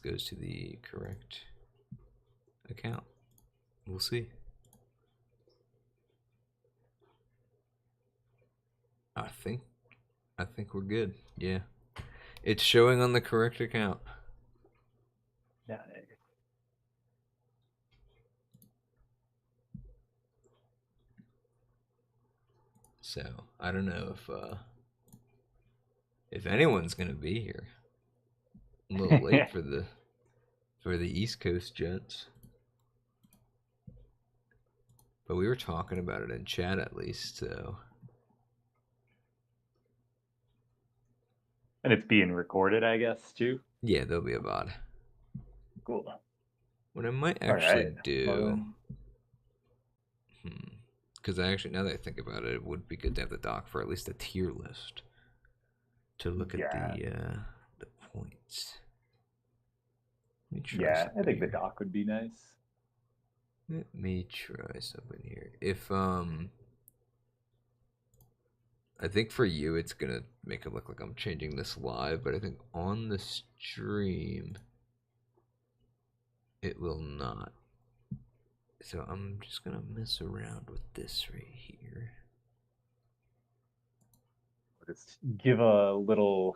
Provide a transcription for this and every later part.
goes to the correct account. We'll see. I think we're good. Yeah. It's showing on the correct account. Nice. So I don't know if anyone's gonna be here. A little late for the East Coast Jets, but we were talking about it in chat at least. So And it's being recorded, I guess, too. yeah, there'll be a VOD. Cool. What I might All actually right. do, because I actually, now that I think about it, it would be good to have the doc for at least a tier list to look at the points. Let me try Yeah, I think the here. doc would be nice. Let me try something here. If I think for you it's gonna make it look like I'm changing this live, but I think on the stream it will not. So I'm just gonna mess around with this right here. Just give a little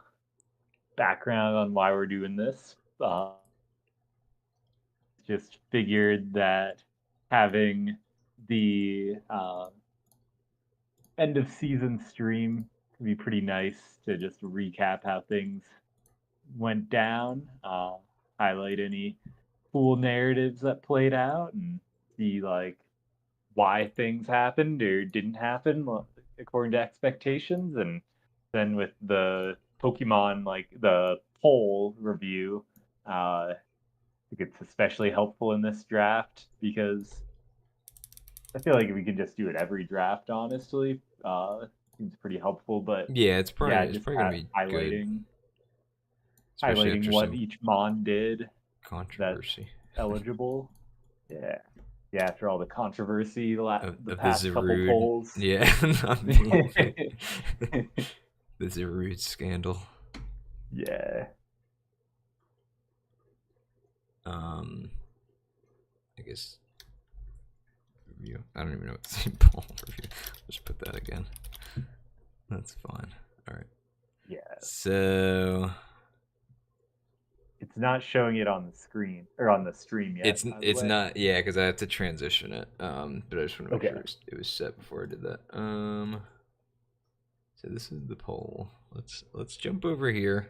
background on why we're doing this. Just figured that having the end of season stream could be pretty nice to just recap how things went down, highlight any cool narratives that played out, and see like why things happened or didn't happen according to expectations. And then with the Pokemon, like the poll review, I think it's especially helpful in this draft because I feel like we could just do it every draft, honestly. Seems pretty helpful, but Yeah, it's yeah, probably just gonna be good, especially highlighting after what some each mon did that's controversy eligible. Yeah, yeah. After all the controversy the of the past couple Zarude. polls. Yeah, not being the Zarude scandal. Yeah. I guess review. I don't even know what to say. Poll review. Just put that again. That's fine. All right. Yeah. So It's not showing it on the screen or on the stream yet, by the it's way. not, yeah, because I have to transition it. But I just want to make Okay. sure it was set before I did that. So this is the poll. Let's jump over here.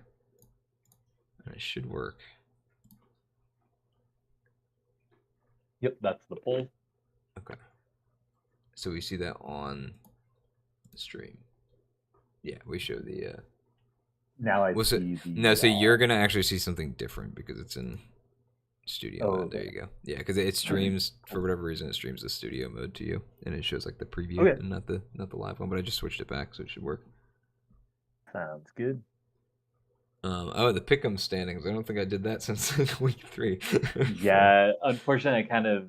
And it should work. Yep, that's the poll. Okay. So we see that on the stream. Yeah, we show the Now I what's it? see the No, so you're gonna actually see something different because it's in studio mode. okay. There you go. Yeah, because it streams for whatever reason. It streams the studio mode to you, and it shows like the preview Okay. and not the live one. But I just switched it back, so it should work. Sounds good. Oh, the pick'em standings. I don't think I did that since week 3. Yeah, unfortunately, I kind of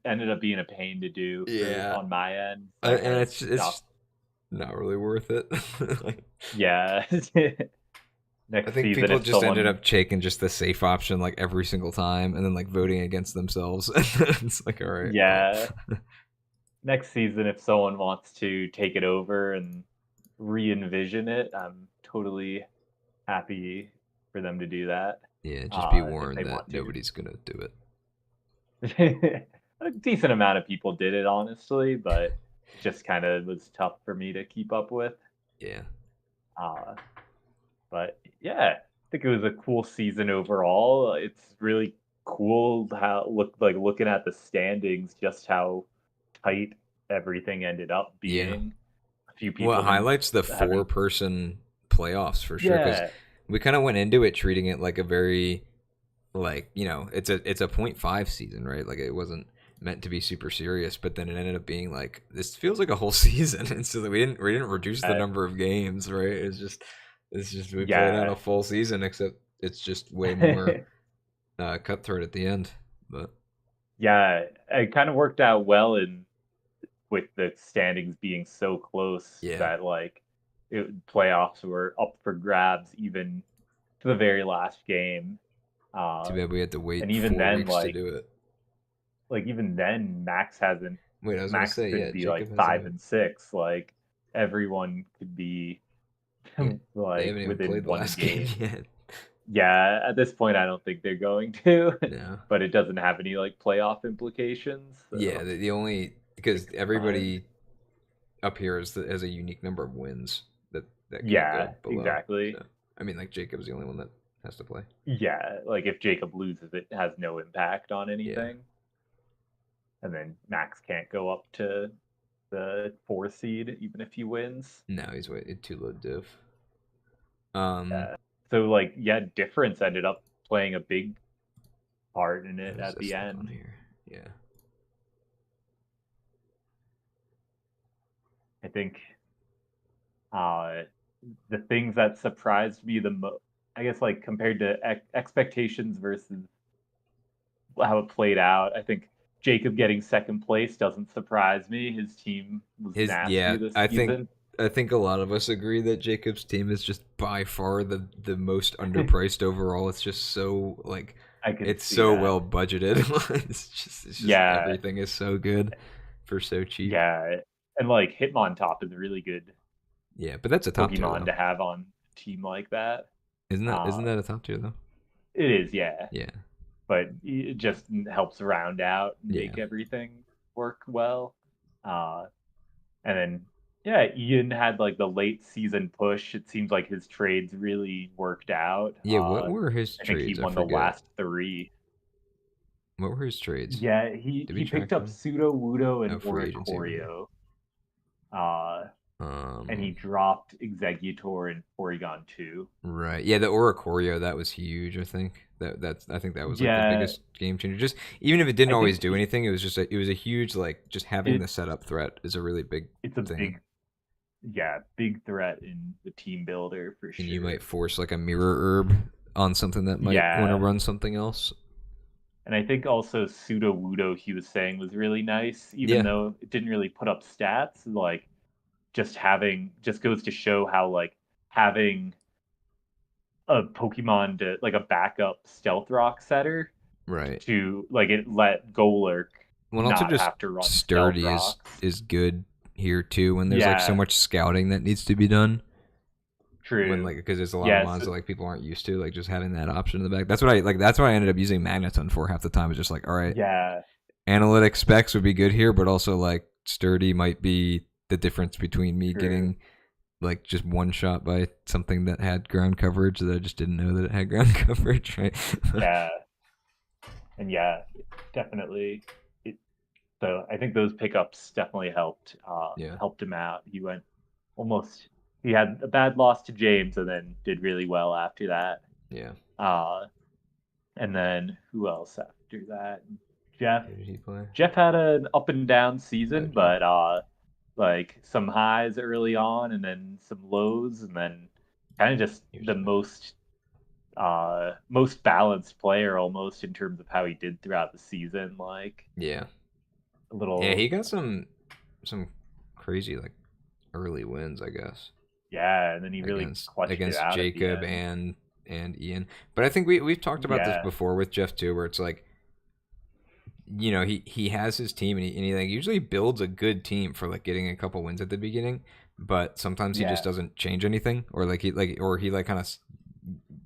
ended up being a pain to do on my end. So I and kind of it's not really worth it. Like, yeah. I Next think season, people if just ended someone up taking just the safe option like every single time, and then like voting against themselves. It's like, all right. yeah, next season, if someone wants to take it over and re-envision it, I'm totally happy for them to do that. Yeah, just be If they warned that want to. nobody's gonna do it. A decent amount of people did it, honestly, but just kind of was tough for me to keep up with. Yeah. But yeah, I think it was a cool season overall. It's really cool how looking at the standings, just how tight everything ended up Yeah. being. A few Well, it people highlights the having 4-person playoffs for sure, because yeah, we kind of went into it treating it like a very, like, it's a 0.5 season, right? Like it wasn't meant to be super serious, but then it ended up being like, this feels like a whole season, and so we didn't reduce the number of games, right? It's just we played out yeah. a full season, except it's just way more cutthroat at the end. But Yeah, it kind of worked out well in with the standings being so close yeah, that playoffs were up for grabs even to the very last game. Too Uh, bad we had to and wait even 4 then, weeks to do it. even then, Max hasn't. Wait, I was gonna Max say, yeah, couldn't be like Jacob hasn't 5-6. Like everyone could be yeah, they like haven't even within played the one last game game. yet. Yeah, at this point, I don't think they're going to, No. but it doesn't have any like playoff implications, Yeah, so the only because it's fine. everybody up here has a unique number of wins that can't go Yeah, below. exactly. So I mean, like Jacob's the only one that has to play. Yeah, like if Jacob loses, it has no impact on Yeah. anything, and then Max can't go up to the 4 seed even if he wins. No, he's way too low div. Um, So like, yeah, difference ended up playing a big part in how it does at the this look on end. here? Yeah. I think uh, the things that surprised me the most, I guess, like compared to expectations versus how it played out, I think Jacob getting second place doesn't surprise me. His team was His nasty yeah, this I think season. I think a lot of us agree that Jacob's team is just by far the most underpriced overall. It's just so like I can it's see so that. well budgeted. It's just Yeah, everything is so good for so cheap. yeah, and like Hitmontop is a really good Yeah, but that's a top tier Pokemon though. to have on a team like that. Isn't Uh, that a top tier though? it is, yeah, Yeah. but it just helps round out and Yeah. make everything work well. Uh, and then, yeah, Ian had like the late season push. It seems like his trades really worked out. Yeah, what were his I think he trades? I won the forget. last three. What were his trades? Yeah, Did we he picked track up them? Pseudo Wudo and Oh, free agency over here. Oricorio. Uh, and he Um, dropped Executor and Porygon 2. right. Yeah, the Oricorio, that was huge, I think. I think that was like the Yeah, biggest game changer. Just even if it didn't I always think do anything, it was a huge like just having it the setup threat is a really big it's a thing. big, yeah, big threat in the team builder for And you sure. might force like a mirror herb on something that might want to Yeah, run something else. and I think also Pseudo Wudo he was saying was really nice, even Yeah, though it didn't really put up stats. Like just goes to show how like having a Pokemon to like a backup Stealth Rock setter right. to like it let Golurk Well, and also not just have to run Stealth sturdy Rocks. is good here too when there's like so Yeah, much scouting that needs to be done. When true. like because there's a lot of Yes, mons that like people aren't used to, like just having that option in the back. That's what I like. That's what I ended up using Magneton for half the time. It's just like, all right, yeah, analytic specs would be good here, but also like sturdy might be the difference between me true. getting like just one shot by something that had ground coverage that I just didn't know that it had ground coverage, right? Yeah, and yeah, definitely. It, so I think those pickups definitely Yeah, helped him out. He went almost he had a bad loss to James and then did really well after that. yeah. Uh, and then who else after that? Jeff. Who did he play? Jeff had an up and down Oh, season, Jeff. but like some highs early on and then some lows and then kind of just Here's the Jeff. most balanced player almost in terms of how he did throughout the season. Like Yeah, a yeah. He little, got some crazy like early wins, I guess. yeah, and then he really clutched it Against out at the Jacob end. and Ian. But I think we've talked about this Yeah. before with Jeff too, where it's like he has his team and he like usually builds a good team for like getting a couple wins at the beginning, but sometimes he just Yeah. doesn't change anything or like he like kind of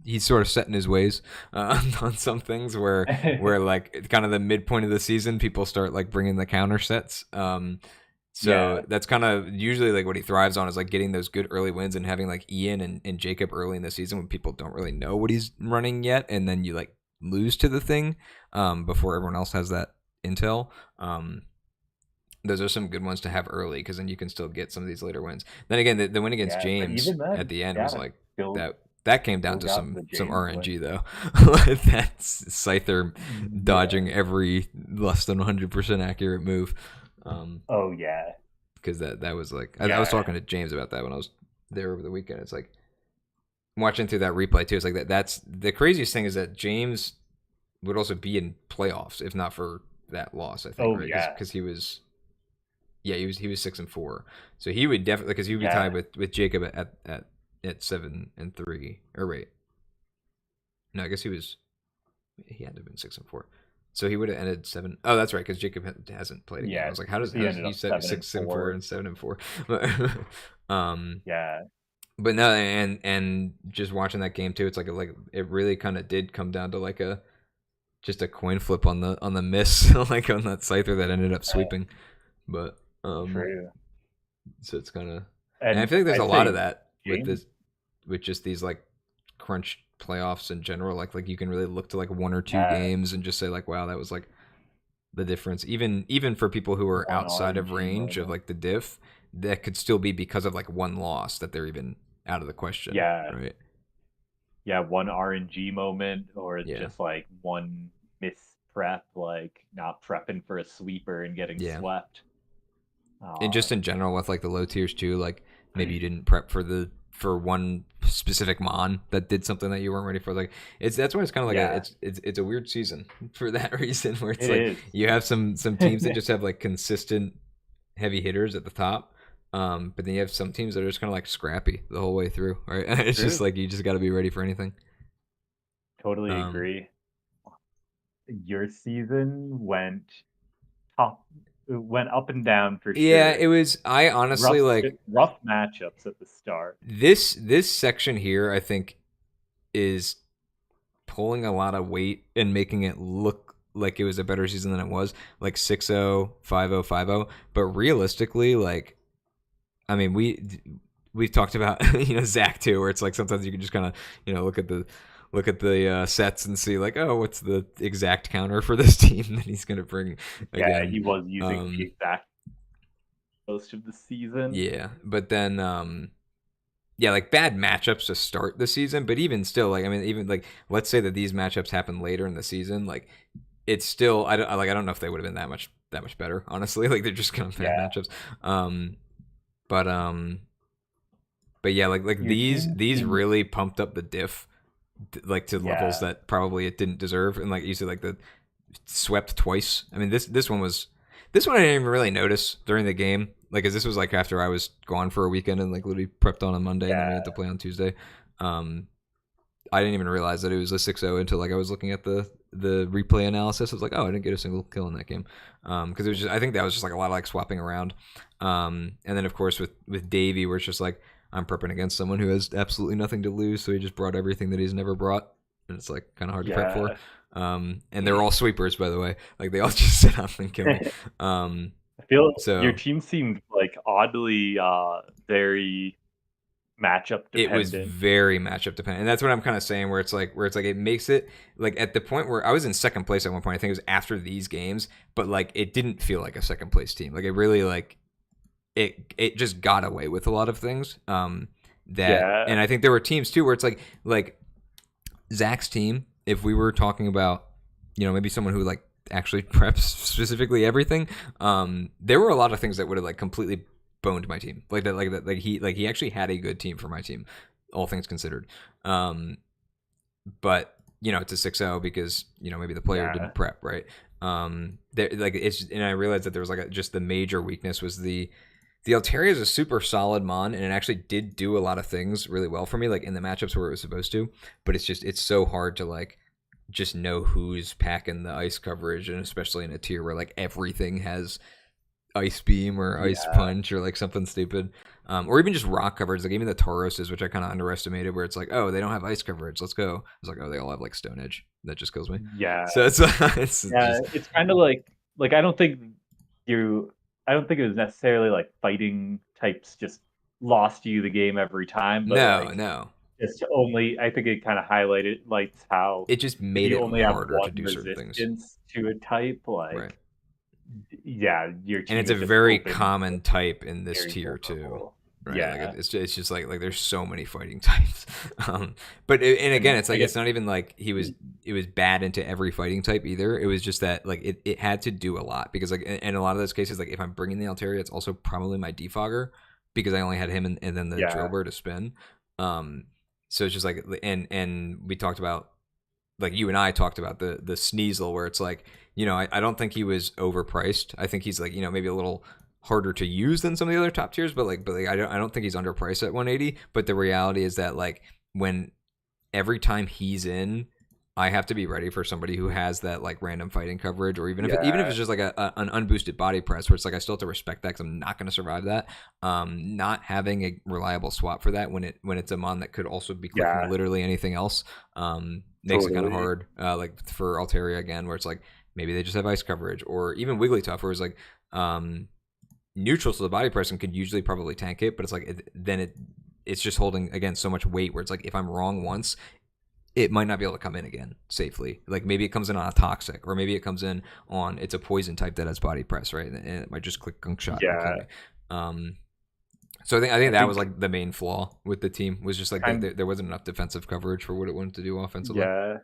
he's sort of set in his ways on some things where like kind of the midpoint of the season people start like bringing the counter sets. So Yeah. that's kind of usually like what he thrives on is like getting those good early wins and having like Ian and Jacob early in the season when people don't really know what he's running yet, and then you like lose to the thing before everyone else has that intel. Those are some good ones to have early because then you can still get some of these later wins. Then again, the win against Yeah. But James even at then, the end was yeah, like still that came down still to got the some James RNG win. though. That's Scyther Yeah. dodging every less than 100% accurate move. Oh yeah. Because that was like I was Yeah. talking to James about that when I was there over the weekend. It's like watching through that replay too. It's like that's the craziest thing is that James would also be in playoffs if not for that loss. I think Oh right yeah. because he was he was 6-4, so he would definitely because he would be Yeah. tied with Jacob at 7-3 or wait no I guess he was He had to have been 6-4. So he would have ended 7. Oh, that's right, because Jacob hasn't played a game. I Yeah, was like, how does he ended you up said 6-4 7-4. and 7-4? um, Yeah, but no, and just watching that game too, it's like it really kind of did come down to like a just a coin flip on the miss, like on that Scyther that ended up sweeping. But true. so it's kind of, and I And feel like there's a I'd lot of say that with James, this, with just these like crunch playoffs in general. Like you can really look to like one or two yeah, games and just say like, wow, that was like the difference. Even for people who are one outside of RNG range of moment. like the diff, that could still be because of like one loss that they're even out of the question, Yeah, right? yeah, one RNG moment, or Yeah, just like one misprep, like not prepping for a sweeper and getting yeah. swept. And Uh, just in general with like the low tiers too, like maybe you didn't prep for one specific mon that did something that you weren't ready for. Like that's why it's kind of like a yeah, it's a weird season for that reason, where it's it like is. you have some teams that just have like consistent heavy hitters at the top. But then you have some teams that are just kind of like scrappy the whole way through, right? It's just True. like you just got to be ready for anything. Totally Um, agree. Your season top, went up and down for yeah, sure. it was. I honestly like Rough matchups at the start. this section here. I think is pulling a lot of weight and making it look like it was a better season than it was, like 6-0, 5-0, 5-0. But realistically, like, I mean, we've talked about Zach too, where it's like sometimes you can just kind of look at the sets and see like, oh, what's the exact counter for this team that he's gonna bring Yeah, again. he was using the Um, exact most of the season. yeah, but then yeah, like bad matchups to start the season, but even still, like I mean, even like let's say that these matchups happen later in the season, like it's still I don't know if they would have been that much better, honestly. Like they're just kind of bad Yeah, matchups. Um, but um, but yeah, like your team these seems. really pumped up the diff, like to levels Yeah, that probably it didn't deserve, and like you said, like the swept twice. I mean this one I didn't even really notice during the game. Like, as this was like after I was gone for a weekend and like literally prepped on a Monday and then we yeah, had to play on Tuesday. Um, I didn't even realize that it was a 6-0 until like I was looking at the replay analysis. I was like, oh, I didn't get a single kill in that game, because it was just I think that was just like a lot of like swapping around, and then of course with Davey, where it's just like I'm prepping against someone who has absolutely nothing to lose, so he just brought everything that he's never brought, and it's like kind of hard to prep for. yeah. And they're all sweepers, by the way. Like they all just sit up and kill me. I feel your So team seemed like oddly very matchup it was dependent. very matchup dependent, and that's what I'm kind of saying. Where it's like it makes it like at the point where I was in second place at one point. I think it was after these games, but like it didn't feel like a second place team. Like it really like it just got away with a lot of things. That Yeah, and I think there were teams too where it's like Zach's team. If we were talking about maybe someone who like actually preps specifically everything, there were a lot of things that would have like completely boned my team like he actually had a good team for my team, all things considered. But it's a 6-0 because maybe the player yeah, didn't prep right. There like it's and I realized that there was like just the major weakness was the Altaria is a super solid mon, and it actually did do a lot of things really well for me, like in the matchups where it was supposed to. But it's so hard to like just know who's packing the ice coverage, and especially in a tier where like everything has ice beam or ice yeah, punch or like something stupid, or even just rock coverage. Like even the Tauroses, which I kind of underestimated, where it's like, oh, they don't have ice coverage, let's go. It's like, oh, they all have like Stone Edge. That just kills me. yeah, So it's yeah. just It's kind of like you. I don't think it was necessarily like fighting types just lost you the game every time, but no, like no. just only. I think it kind of highlighted lights how It just if made you it only have harder to one do certain things. resistance to a type, Right. like yeah, your And team it's a is just very open, common type in this very tier too, vulnerable. right? Like Yeah, it's just like there's so many fighting types. And again, and it's I like guess it's not even like it was bad into every fighting type either. It was just that like it had to do a lot, because like in a lot of those cases, like if I'm bringing the Altaria, it's also probably my defogger, because I only had him and then the yeah, Drillbur to spin. um so it's just like, and we talked about, like you and I talked about the Sneasel, where it's like, I don't think he was overpriced. I think he's like, maybe a little harder to use than some of the other top tiers, but I don't think he's underpriced at 180. But the reality is that like when every time he's in, I have to be ready for somebody who has that like random fighting coverage, or even if Yeah, it's just like an unboosted body press, where it's like I still have to respect that because I'm not going to survive that. Not having a reliable swap for that when it's a mon that could also be clicking yeah, literally anything else, makes it kind of totally. hard. Like for Altaria again, where it's like maybe they just have ice coverage, or even Wigglytuff, where it's like neutral to the body press and could usually probably tank it, but it's like it's just holding again so much weight where it's like if I'm wrong once, it might not be able to come in again safely. Like maybe it comes in on a toxic, or maybe it comes in on it's a poison type that has body press, right? And it might just click gunk shot and kill Yeah, me. So I think I that was think like the main flaw with the team was just like kind. there wasn't enough defensive coverage for what it wanted to do offensively. Yeah,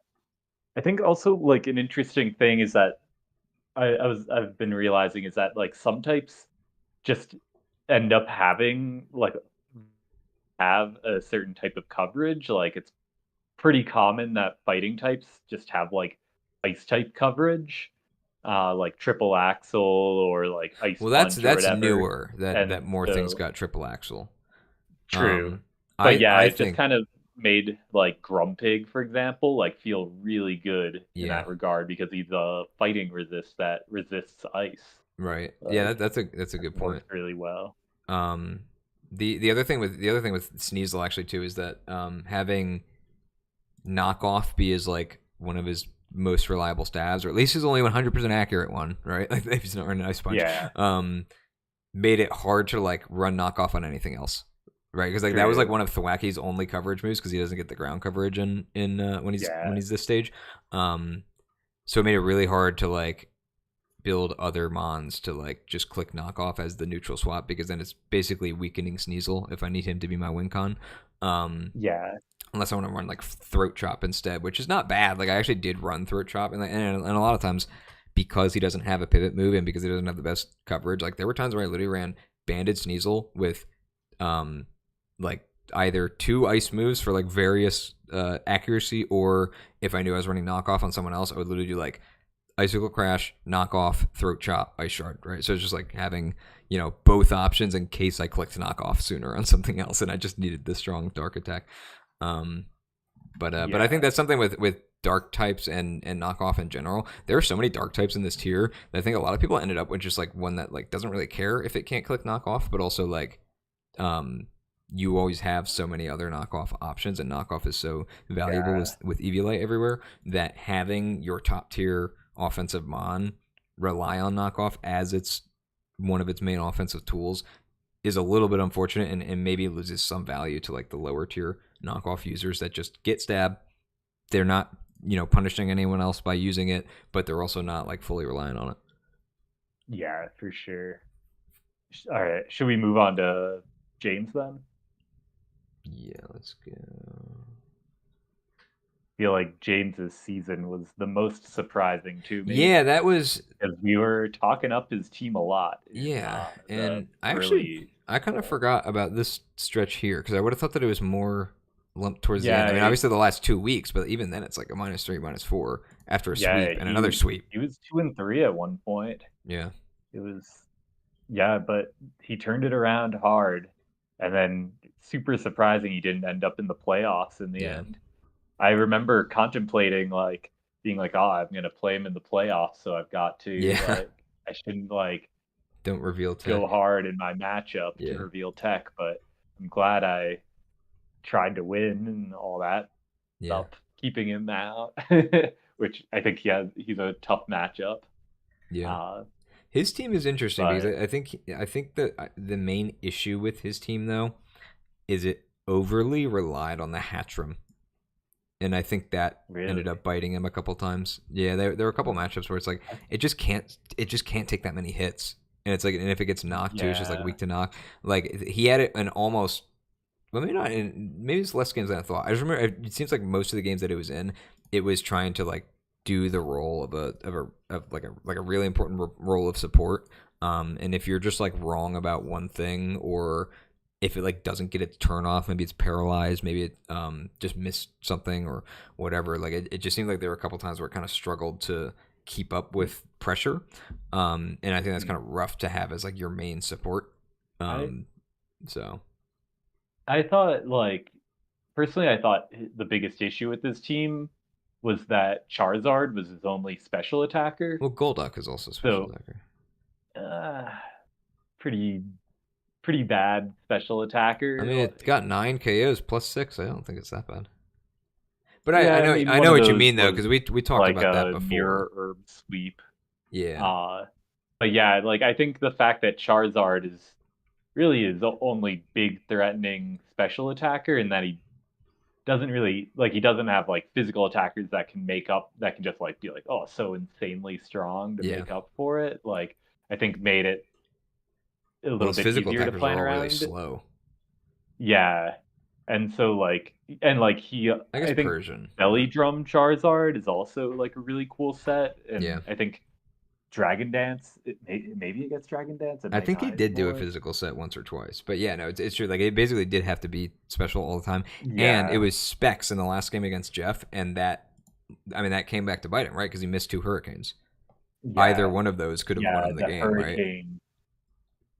I think also like an interesting thing is that I've been realizing is that like some types just end up having like have a certain type of coverage. Like it's pretty common that fighting types just have like ice type coverage, like triple axle or like ice Well, that's punch or that's whatever. newer that And more things so got triple axle. true. But I yeah, I it just think kind of made like Grumpig, for example, like feel really good in yeah, that regard because he's a fighting resist that resists ice. right, yeah, Like that's a good works point. really well. Um, the other thing with Sneasel actually too is that having knockoff be his like one of his most reliable stabs, or at least his only 100% accurate one, right? Like if he's not running ice punch, Yeah, made it hard to like run knockoff on anything else, right? Because like that was like true. one of Thwacky's only coverage moves because he doesn't get the ground coverage in when Yeah, he's this stage. Um, so it made it really hard to like build other mons to like just click knockoff as the neutral swap because then it's basically weakening Sneasel if I need him to be my win con. Um, yeah, unless I want to run like throat chop instead, which is not bad. Like I actually did run throat chop, and a lot of times because he doesn't have a pivot move and because he doesn't have the best coverage, like there were times where I literally ran banded Sneasel with um like either two ice moves for like various accuracy, or if I knew I was running knockoff on someone else, I would literally do like icicle crash, knockoff, throat chop, ice shard, right? So it's just like having both options in case I clicked knockoff sooner on something else, and I just needed the strong dark attack. Um, but I think yeah, that's something with dark types and knockoff in general. There are so many dark types in this tier that I think a lot of people ended up with just like one that like doesn't really care if it can't click knockoff, but also like um you always have so many other knockoff options, and knockoff is so valuable yeah, with Eviolite everywhere that having your top tier offensive mon rely on knockoff as its one of its main offensive tools is a little bit unfortunate, and maybe loses some value to like the lower tier knockoff users that just get stabbed. They're not punishing anyone else by using it, but they're also not like fully reliant on it. yeah, for sure. All right, should we move on to James then? Yeah, let's go. Feel like James's season was the most surprising to me Yeah, that was because we were talking up his team a lot in yeah, the and early I kind of poll. forgot about this stretch here because I would have thought that it was more lumped towards the end. Yeah, I mean, obviously the last 2 weeks, but even then it's like a -3, -4 after a yeah, sweep and another sweep. he was 2-3 at one point. Yeah, It was yeah, but he turned it around hard, and then super surprising he didn't end up in the playoffs in the yeah, end. I remember contemplating like being like, "Oh, I'm gonna play him in the playoffs, so I've got to yeah. like I shouldn't like Don't reveal go tech. hard in my matchup to Yeah, reveal tech." But I'm glad I tried to win and all that yeah, stuff, keeping him out, which I think he's a tough matchup. yeah. Uh, His team is interesting because but I think that the main issue with his team though is it overly relied on the Hatchram, and I think that ended really, up biting him a couple times. Yeah, there were a couple matchups where it's like I- it just can't take that many hits, and it's like and if it gets knocked too, it's just like yeah, weak to knock. Like he had it an almost. Well, maybe not. Maybe it's less games than I thought. I just remember it seems like most of the games that it was in, it was trying to like do the role of a really important role of support. And if you're just like wrong about one thing, or if it like doesn't get its turn off, maybe it's paralyzed, maybe it just missed something or whatever. Like it just seemed like there were a couple times where it kind of struggled to keep up with pressure. And I think that's kind of rough to have as like your main support. I Um, so I thought like personally, I thought the biggest issue with this team was that Charizard was his only special attacker. Well, Golduck is also a special So attacker. uh, pretty pretty bad special I attacker. mean, it's got 9 KOs plus 6. I don't think it's that bad. But I Yeah, know maybe I one know of what you those mean though, was because we talked like about that a before. mirror herb sweep. Yeah, Uh, but yeah, like I think the fact that Charizard is really his only big threatening special attacker, and that he doesn't really like he doesn't have like physical attackers that can make up that can just like be like oh so insanely strong to yeah. make up for it. Like I think made it a Well, little his bit physical easier to attackers are plan all really around. slow. Yeah, and so like and like he I guess I think Persian. Belly But Drum Charizard is also like a really cool set, yeah, and I think Dragon Dance maybe it gets Dragon Dance, it I might think he not did do a anymore. physical set once or twice. But yeah, no, it's true. Like it basically did have to be special all the time, and it Yeah, was specs in the last game against Jeff, and that I mean that came back to bite him, right? Because he missed 2 hurricanes. Either yeah, one of those could have won yeah. him the The game, right? Hurricane,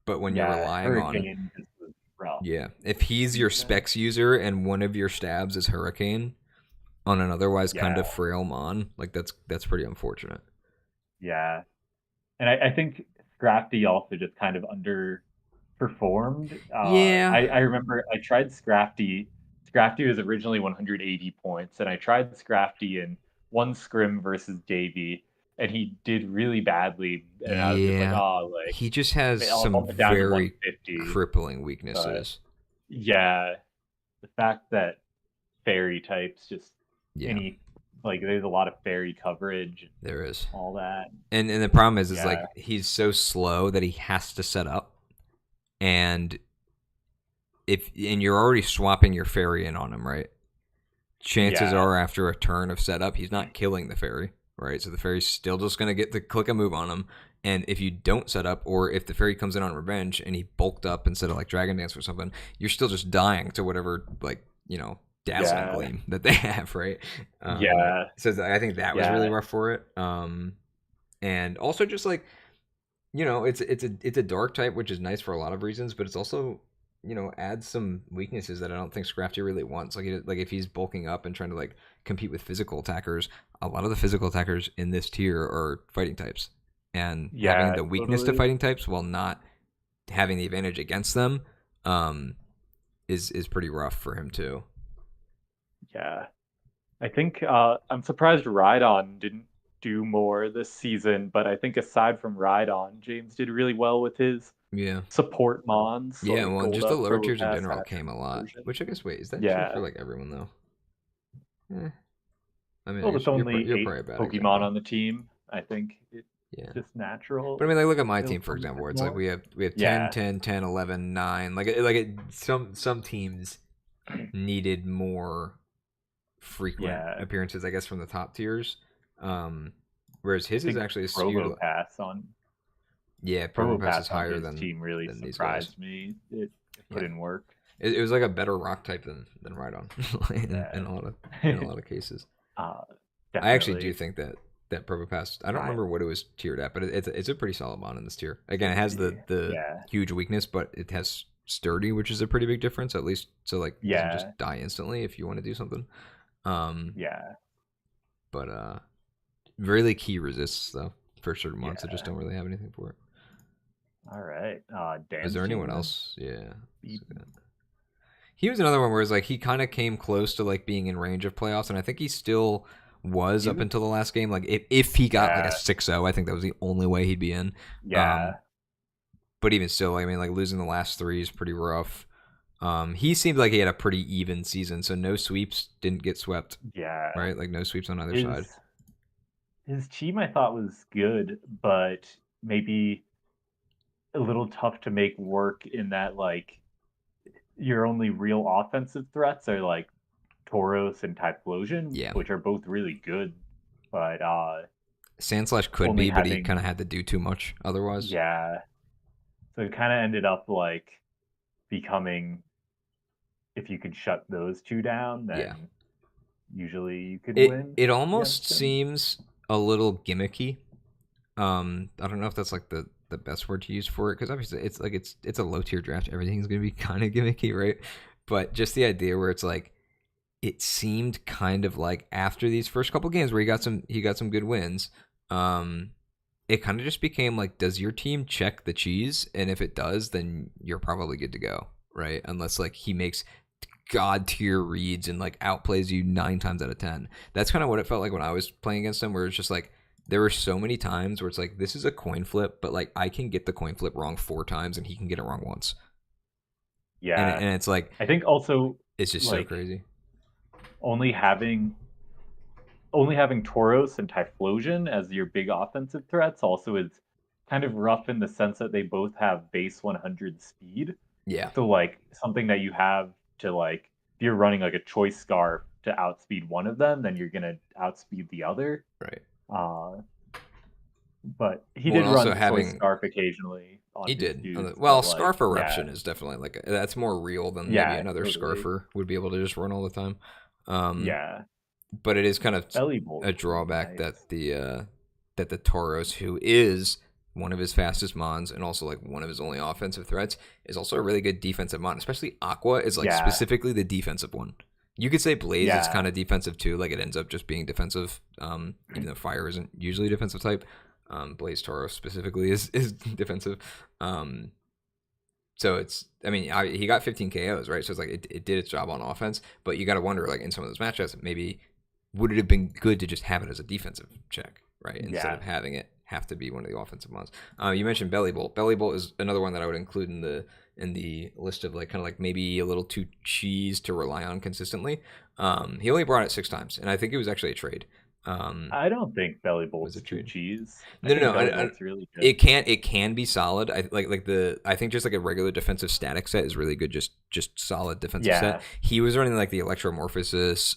But when you're yeah, relying on Hurricane just was rough. yeah, if he's your Season. specs user and one of your stabs is hurricane on an otherwise kind Yeah, of frail mon, like that's pretty unfortunate. yeah. And I think Scrafty also just kind of underperformed. Yeah, I remember I tried Scrafty. Scrafty was originally 180 points, and I tried Scrafty in one scrim versus JV, and he did really badly. And I was just like, yeah. oh, like He just has I'll some bump it down to very 150. crippling But weaknesses. yeah, the fact that fairy types just Yeah, any like there's a lot of fairy coverage and there is. all that. And the problem is Yeah, like he's so slow that he has to set up, and if and you're already swapping your fairy in on him, right? Chances yeah, are after a turn of setup, he's not killing the fairy, right? So the fairy's still just gonna get to click a move on him. And if you don't set up, or if the fairy comes in on revenge and he bulked up instead of like Dragon Dance or something, you're still just dying to whatever like dazzling yeah, gleam that they have, right? yeah, So I think that was really yeah, rough for it. And also just like it's a dark type, which is nice for a lot of reasons, but it's also adds some weaknesses that I don't think Scrafty really wants. Like if he's bulking up and trying to like compete with physical attackers, a lot of the physical attackers in this tier are fighting types, and having yeah, the weakness to totally. fighting types while not having the advantage against them, um, is pretty rough for him too. Yeah. I think I'm surprised Rhydon didn't do more this season, but I think aside from Rhydon, James did really well with his Yeah. support mons Yeah, like well, just the Golduck, lower tiers in Probopass, general Hatch, came a lot. Persian. Which I guess, wait, is that true for Yeah. like everyone though? Eh, I mean, I Well, with guess only you're eight probably a bad Pokemon example. on the team, I think it's Yeah. just But I natural mean, like, look at my to team for focus example, it where it's like more. we have 10, Yeah. 10, 10, 11, 9. Some teams needed more frequent Yeah. appearances, I guess, from the top tiers. Um, whereas I his is think actually skewed. Probopass on Yeah, Probopass is Probopass on higher his team really than these guys. surprised me. It put Yeah, in work. it was like a better rock type than Rhydon Yeah. in a lot of cases. uh, I actually do definitely. think that Probopass. I don't Right. remember what it was tiered at, but it's a pretty solid mon in this tier. Again, it has the Yeah. huge weakness, but it has sturdy, which is a pretty big difference. At least so like it doesn't Yeah. just die instantly if you want to do something. Um, Yeah. but really key resists though for certain mons that just Yeah. don't really have anything for it. All right. Is Dan's there anyone team then? else? Yeah. Beat- He was another one where it's like he kind of came close to like being in range of playoffs, and I think he still was He up was, until the last game. Like if he got like a yeah. 6-0, I think that was the only way he'd be in. Um, Yeah. but even still, I mean, like losing the last 3 is pretty rough. He seemed like he had a pretty even season, so no sweeps, didn't get swept, Yeah. right? Like no sweeps on either His side. his team I thought was good, but maybe a little tough to make work in that like your only real offensive threats are like Tauros and Typhlosion, Yeah, which are both really good, but Sandslash could only be, but he kind having of had to do too much otherwise. yeah. So it kind of ended up like becoming if you could shut those two down, Yeah, then usually you could it win it almost against him. seems a little gimmicky. I don't know if that's like the best word to use for it because obviously it's like it's a low tier draft. Everything's gonna be kind of gimmicky, right? But just the idea where it's like it seemed kind of like after these first couple games where he got some good wins, um, it kind of just became like, does your team check the cheese? And if it does, then you're probably good to go, right? Unless like he makes god tier reads and like outplays you 9 times out of 10. That's kind of what it felt like when I was playing against him, where it's just like there were so many times where it's like this is a coin flip, but like I can get the coin flip wrong 4 times and he can get it wrong once, and Yeah. and it's like I think also it's just so like crazy. only having only having Tauros and Typhlosion as your big offensive threats also is kind of rough in the sense that they both have base 100 speed. Yeah, So like something that you have to like if you're running like a choice scarf to outspeed one of them, then you're gonna outspeed the other. right. Uh, but he Well, did and also run choice having scarf occasionally on he his did. dudes, Well, but like Scarf yeah, Eruption is definitely like that's more real than maybe yeah, another totally. Scarfer would be able to just run all the time. Um, Yeah. but it is kind of Belly Bolt's a really drawback nice. that the Tauros, who is one of his fastest mons and also like one of his only offensive threats, is also a really good defensive mon. Especially Aqua is like Yeah, specifically the defensive one. You could say Blaze is kind yeah, of defensive too. Like it ends up just being defensive, even though Fire isn't usually a defensive type. Blaze Tauros specifically is defensive. Um, so it's, I mean, he got 15 KOs, right? So it's like it did its job on offense, but you got to wonder, like in some of those matchups, maybe would it have been good to just have it as a defensive check, right? Instead yeah. of having it have to be one of the offensive ones. You mentioned Belly Bolt. Belly Bolt is another one that I would include in the list of like kind of like maybe a little too cheese to rely on consistently. He only brought it 6 times, and I think it was actually a trade. Um, I don't think Belly was Bolt's it too trade? cheese. I No, no, think no. Belly Bolt's really good. It can be solid. I think just like a regular defensive static set is really good. Just solid defensive set. Yeah, He was running like the Electromorphosis,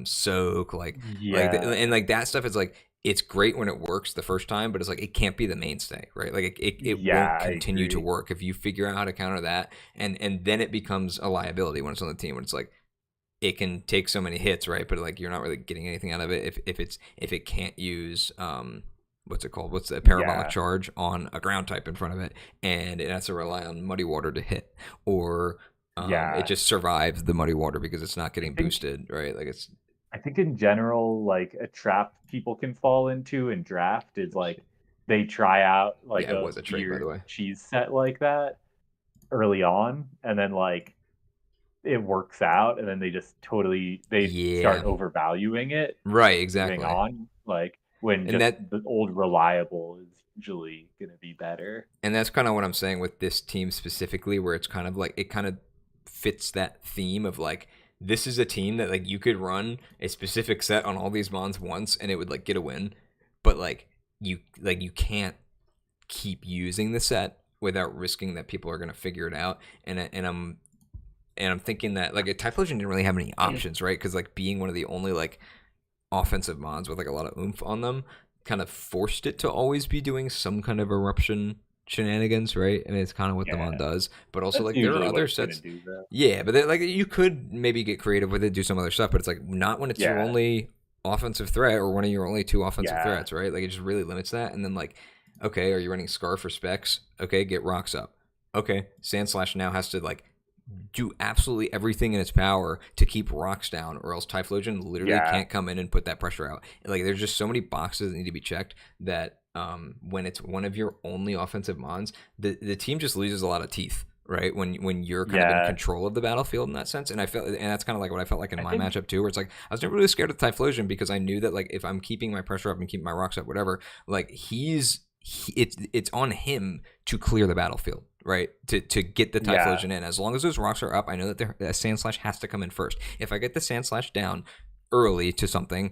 soak, yeah, and like that stuff is like it's great when it works the first time, but it's like it can't be the mainstay, right? Like it won't yeah. I continue to agree. work if you figure out how to counter that, and then it becomes a liability when it's on the team. When it's like it can take so many hits, right? But like you're not really getting anything out of it if it can't use what's it called? What's the parabolic Yeah, charge on a ground type in front of it, and it has to rely on muddy water to hit, or it yeah. just survives the muddy water because it's not I getting think boosted, right? Like it's I think in general, like a trap people can fall into in draft is like they try out like yeah, it a was a trade by the weird way. cheese set like that early on, and then like it works out, and then they just totally they start Yeah, overvaluing it right, moving exactly, on, like when and just that the old reliable is usually gonna be better. and that's kind of what I'm saying with this team specifically, where it's kind of like it kind of fits that theme of like this is a team that like you could run a specific set on all these mons once and it would like get a win, but like you can't keep using the set without risking that people are going to figure it out. And I'm thinking that like a Typhlosion didn't really have any options, right? Because like being one of the only like offensive mods with like a lot of oomph on them kind of forced it to always be doing some kind of eruption shenanigans, right? And it's kind of what the mod Yeah, does. But also that's like there are usually what other it's gonna sets, do though. yeah. But like you could maybe get creative with it, do some other stuff. But it's like not when it's your Yeah, only offensive threat or one of your only two offensive yeah, threats, right? Like it just really limits that. And then like, okay, are you running Scarf or Specs? Okay, get rocks up. Okay, Sand Slash now has to like do absolutely everything in its power to keep rocks down, or else Typhlosion literally yeah, can't come in and put that pressure out. Like there's just so many boxes that need to be checked that when it's one of your only offensive mons, the team just loses a lot of teeth. Right when you're kind of in yeah. control of the battlefield in that sense, and that's kind of like what I felt like in I my think matchup too, where it's like I was never really scared of Typhlosion because I knew that like if I'm keeping my pressure up and keeping my rocks up, whatever, like it's on him to clear the battlefield, right? To get the yeah, Typhlosion in. As long as those rocks are up, I know that the Sand Slash has to come in first. If I get the Sand Slash down early to something,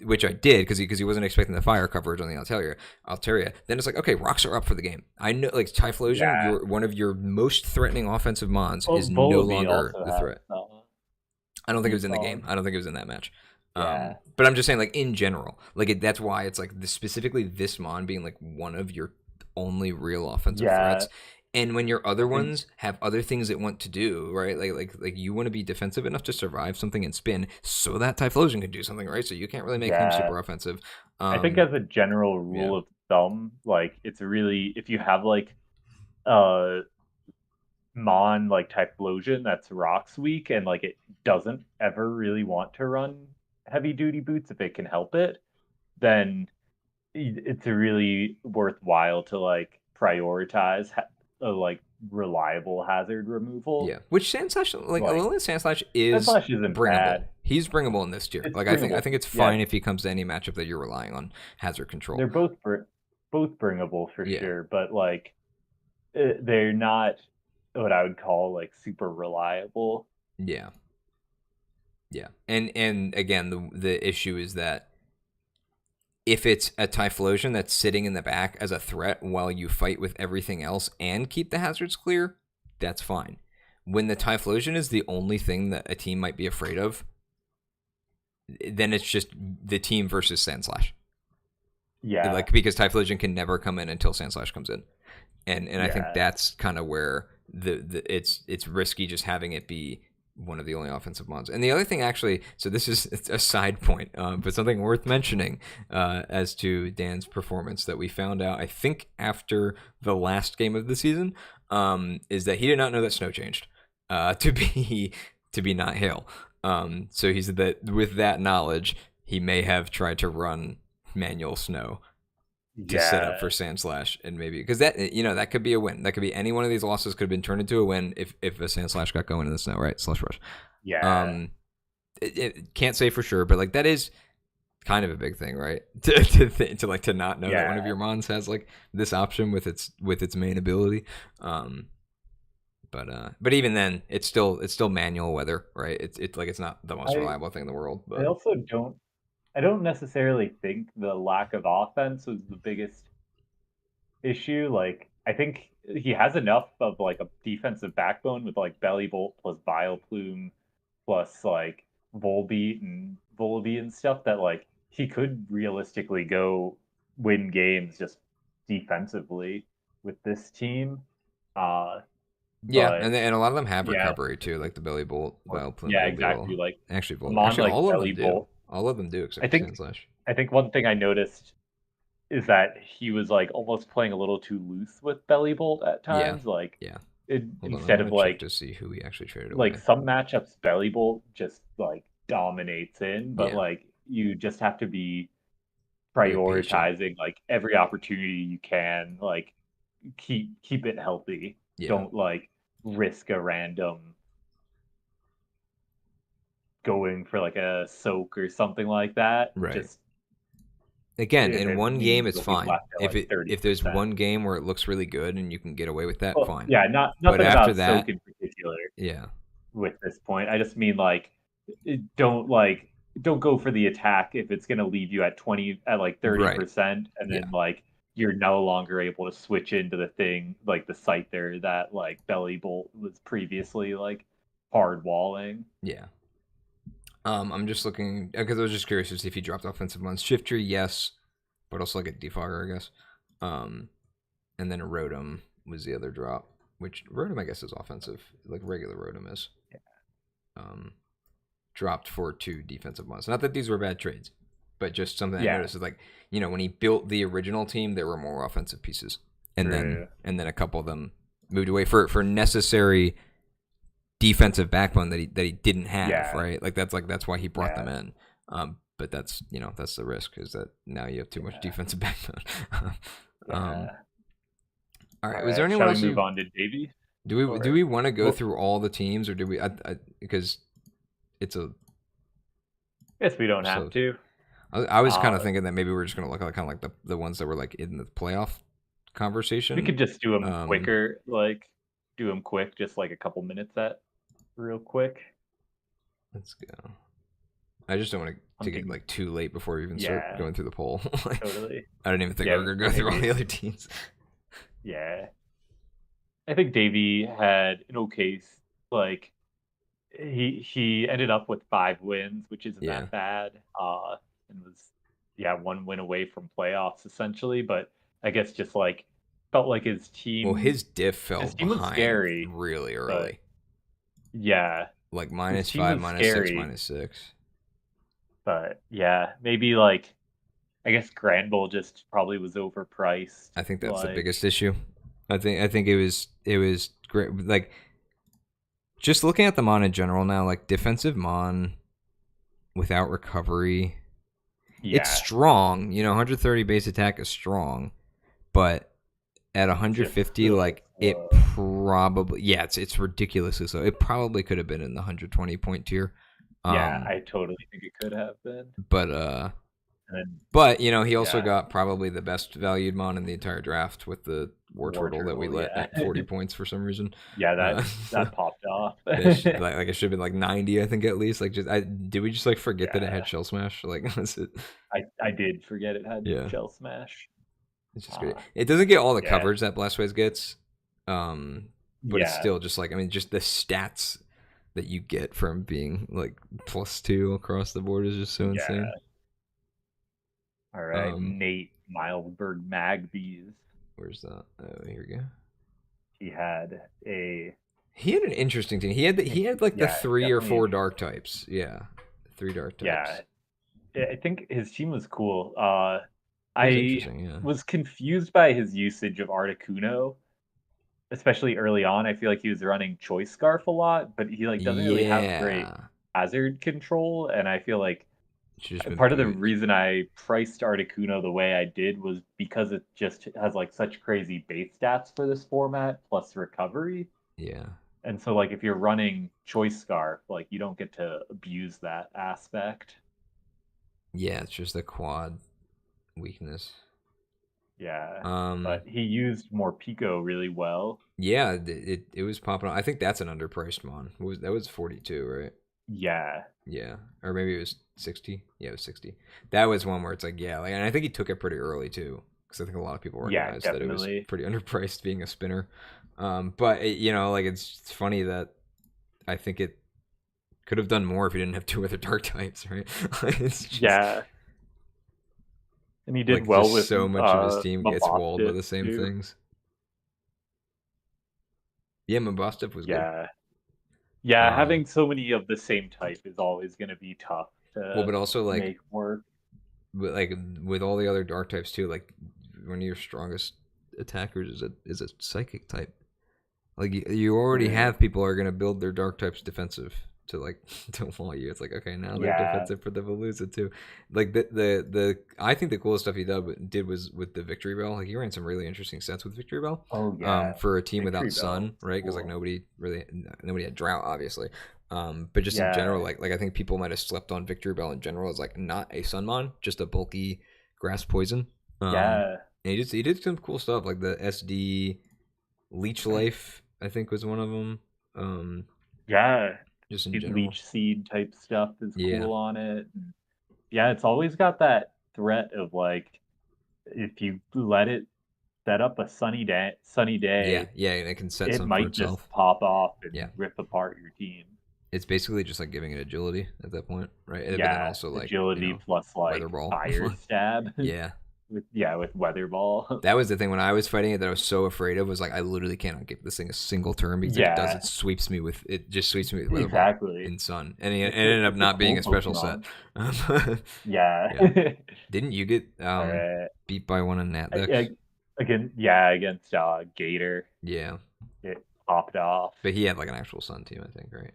which I did because he wasn't expecting the fire coverage on the Altaria, then it's like, okay, rocks are up for the game. I know, like Typhlosion, yeah. you're one of your most threatening offensive mons Well, is no Volibee longer also the has threat. I don't think it was boost in the game. on. I don't think it was in that match. Yeah, But I'm just saying, like in general, like that's why it's like specifically this mon being like one of your only real offensive yeah. threats. And when your other I think ones have other things it want to do, right? Like you want to be defensive enough to survive something and spin, so that Typhlosion can do something, right? So you can't really make him yeah. super offensive. I think Um, as a general yeah, rule of thumb, like it's really if you have like uh Mon like Typhlosion that's rocks weak and like it doesn't ever really want to run heavy duty boots if it can help it, then it's a really worthwhile to like prioritize a like reliable hazard removal. Yeah, which Sandslash, like Like Alolan Sandslash is Slash isn't bringable. bad. He's bringable in this tier. It's Like I bringable. think it's Yeah, fine if he comes to any matchup that you're relying on hazard they're control. both bringable for Yeah, sure, but like they're not what I would call like super reliable. yeah, yeah. And again, the issue is that if it's a Typhlosion that's sitting in the back as a threat while you fight with everything else and keep the hazards clear, that's fine. When the Typhlosion is the only thing that a team might be afraid of, then it's just the team versus Sandslash. Yeah, Like because Typhlosion can never come in until Sandslash comes in, and I think yeah. that's kind of where the it's risky just having it be one of the only offensive mons. And the other thing, actually, so this is it's a side point, but something worth mentioning as to Dan's performance that we found out, I think, after the last game of the season, is that he did not know that snow changed to be not hail. So he said that with that knowledge, he may have tried to run manual snow to set up for Yeah, Sandslash, and maybe because that that could be a win. That could be any one of these losses could have been turned into a win if a Sandslash got going in the snow, right? Slush rush. yeah. Um, it can't say for sure, but like that is kind of a big thing, right? To like to not know that one of Yeah, your mons has like this option with its main ability. Um, but even then, it's still manual weather, right? It's like it's not the most I reliable thing in the world, I but also don't necessarily think the lack of offense was the biggest issue. Like I think he has enough of like a defensive backbone with like Belly Bolt plus Vileplume plus like Volbeat and Volby and stuff that like he could realistically go win games just defensively with this team. Uh yeah, but and a lot of them have yeah, recovery too, like the Belly Bolt, Vileplume, yeah, exactly. Volbeetle. Like Mon Actually, like all of them Belly do. Bolt. All of them do I except for think Sandslash. I think one thing I noticed is that he was like almost playing a little too loose with Belly Bolt at Yeah, times. Like yeah. Hold on, I'm instead gonna of check to see who he actually traded like away. some matchups Belly Bolt just like dominates in, but Yeah, like you just have to be very patient. prioritizing like every opportunity you can, like keep it healthy. Yeah, Don't like risk a random going for like a soak or something like that. right. Just Again, if in it one game, means it's you'll be fine. left at like If there's 30%. one game where it looks really good and you can get away with that, Well, fine. yeah, But nothing after about soak that, in particular yeah, with this point. I just mean don't go for the attack if it's going to leave you at 20 at like right. 30% and Yeah, then like you're no longer able to switch into the thing like the site there that like Belly Bolt was previously like hard walling. yeah. I'm just looking because I was just curious to see if he dropped offensive ones. Shifter, yes, but also like a defogger, I guess. Um, and then a Rotom was the other drop, which Rotom I guess is offensive, like regular Rotom is. Um, dropped for 2 defensive ones. Not that these were bad trades, but just something I Yeah, noticed is like when he built the original team, there were more offensive pieces, and then true. a couple of them moved away for necessary defensive backbone that he didn't have, Yeah, right? Like that's why he brought them yeah, in. But that's that's the risk is that now you have too much yeah, defensive backbone. um, yeah. all All right, was there right, anyone shall we else move you on to Davy? do Or we want to go well, through all the teams or do we? Because it's a guess we don't have so to. I was kind Uh, of thinking that maybe we're just gonna look at kind of like the ones that were like in the playoff we conversation. could just do them Um, quicker, like do them quick, just like a couple minutes at real quick. let's go. I just don't want to get Hunting, like too late before we even start yeah, going through the poll. Like, totally. I didn't even think we Yeah, were gonna go through all maybe. the other teams. Yeah, I think Davy had an okay, like he ended up with 5 wins, which isn't Yeah. that bad. And was yeah 1 win away from playoffs essentially, but I guess just like felt like Well, his diff fell his team was behind scary, really but early, yeah, like his minus team five, was minus six, scary, -6. but yeah, maybe like I guess Granville just probably was overpriced. I think that's the Like, biggest issue. I think it was great. Like Just looking at the Mon in general now, like defensive Mon without recovery, it's Yeah, strong. 130 base attack is strong, but at just 150, so like it slow. probably, yeah, it's ridiculously so. It probably could have been in the 120 point tier. Yeah, Um, I totally think it could have been. but And then, he also yeah, got probably the best valued Mon in the entire draft with the War War Turtle that we Turtle. let Yeah, at 40 points for some reason. yeah, Uh, that popped off. like it should have been like 90, I think at least. Like just did we just like forget that it Yeah, had Shell Smash? Like was it? I did forget it had Yeah, Shell Smash. it's just great. Uh, It doesn't get all the yeah, coverage that Blastoise gets, um, but it's yeah, still just like, I mean, just the stats that you get from being like +2 across the board is just so insane. yeah. All right, Um, Nate Milesburg Magbies. where's that? Oh, here we go. He had a, He had an interesting team. He had like the yeah, three or definitely four dark interesting. types. Yeah, three dark Yeah, types. I think his team was cool. It was I interesting. Yeah, was confused by his usage of Articuno, especially early on. I feel like he was running Choice Scarf a lot, but he like doesn't really have great yeah. hazard control, and I feel like Should just been part of the boot. reason I priced Articuno the way I did was because it just has like such crazy base stats for this format plus recovery. Yeah, And so like if you're running Choice Scarf, like you don't get to abuse that aspect. yeah. It's just a quad weakness. Yeah. Um, But he used more Pico really well. yeah. It was popping. I think that's an underpriced mon. That was 42, right? Yeah. Yeah, or maybe it was 60. Yeah, it was 60. That was one where it's like, yeah, like, and I think he took it pretty early too, because I think a lot of people Yeah, recognized that it was definitely. pretty underpriced being a spinner. But like it's funny that I think it could have done more if he didn't have two other dark types, right? It's just Yeah. And he did like well just with so much of his team gets walled by Mabostic the same too. things. Yeah, Mabostov was good. Yeah. Yeah, Um, having so many of the same type is always going to be tough well, to but also like, make work. like with all the other dark types too, like one of your strongest attackers is a psychic type. Like you already True. have people who are gonna build their dark types defensive to like to wall you. It's like, okay, now they're Yeah. defensive for the Veluza too. Like the I think the coolest stuff he did was with the Victory Bell. Like he ran some really interesting sets with Victory Bell. Oh yeah. For a team Victory without Bell Sun, is right? Because like cool. nobody had Drought, obviously. But just in Yeah. general, like I think people might have slept on Victory Bell in general as like not a Sunmon, just a bulky grass poison. Yeah. And he did some cool stuff like the SD Leech Life, I think was one of them. Um, Yeah. just in Get general. leech seed type stuff is Yeah, cool on it. Yeah, it's always got that threat of like if you let it set up a sunny yeah, day, yeah, and it can set it some for might just itself. pop off and Yeah, rip apart your team. it's basically just like giving it agility at that point, right? But then Yeah, also like agility plus weather like ball. fire stab Yeah, with weather ball. that was the thing when I was fighting it that I was so afraid of was like I literally cannot give this thing a single turn because if it does, Yeah, it just sweeps me with weather ball exactly. in sun, and it ended up It's a not being cool a special set. Pokemon. Yeah. Yeah, didn't you get All right. beat by one in that deck? I, again, yeah, against Gator, Yeah, it popped off. but he had like an actual sun team, I think, right?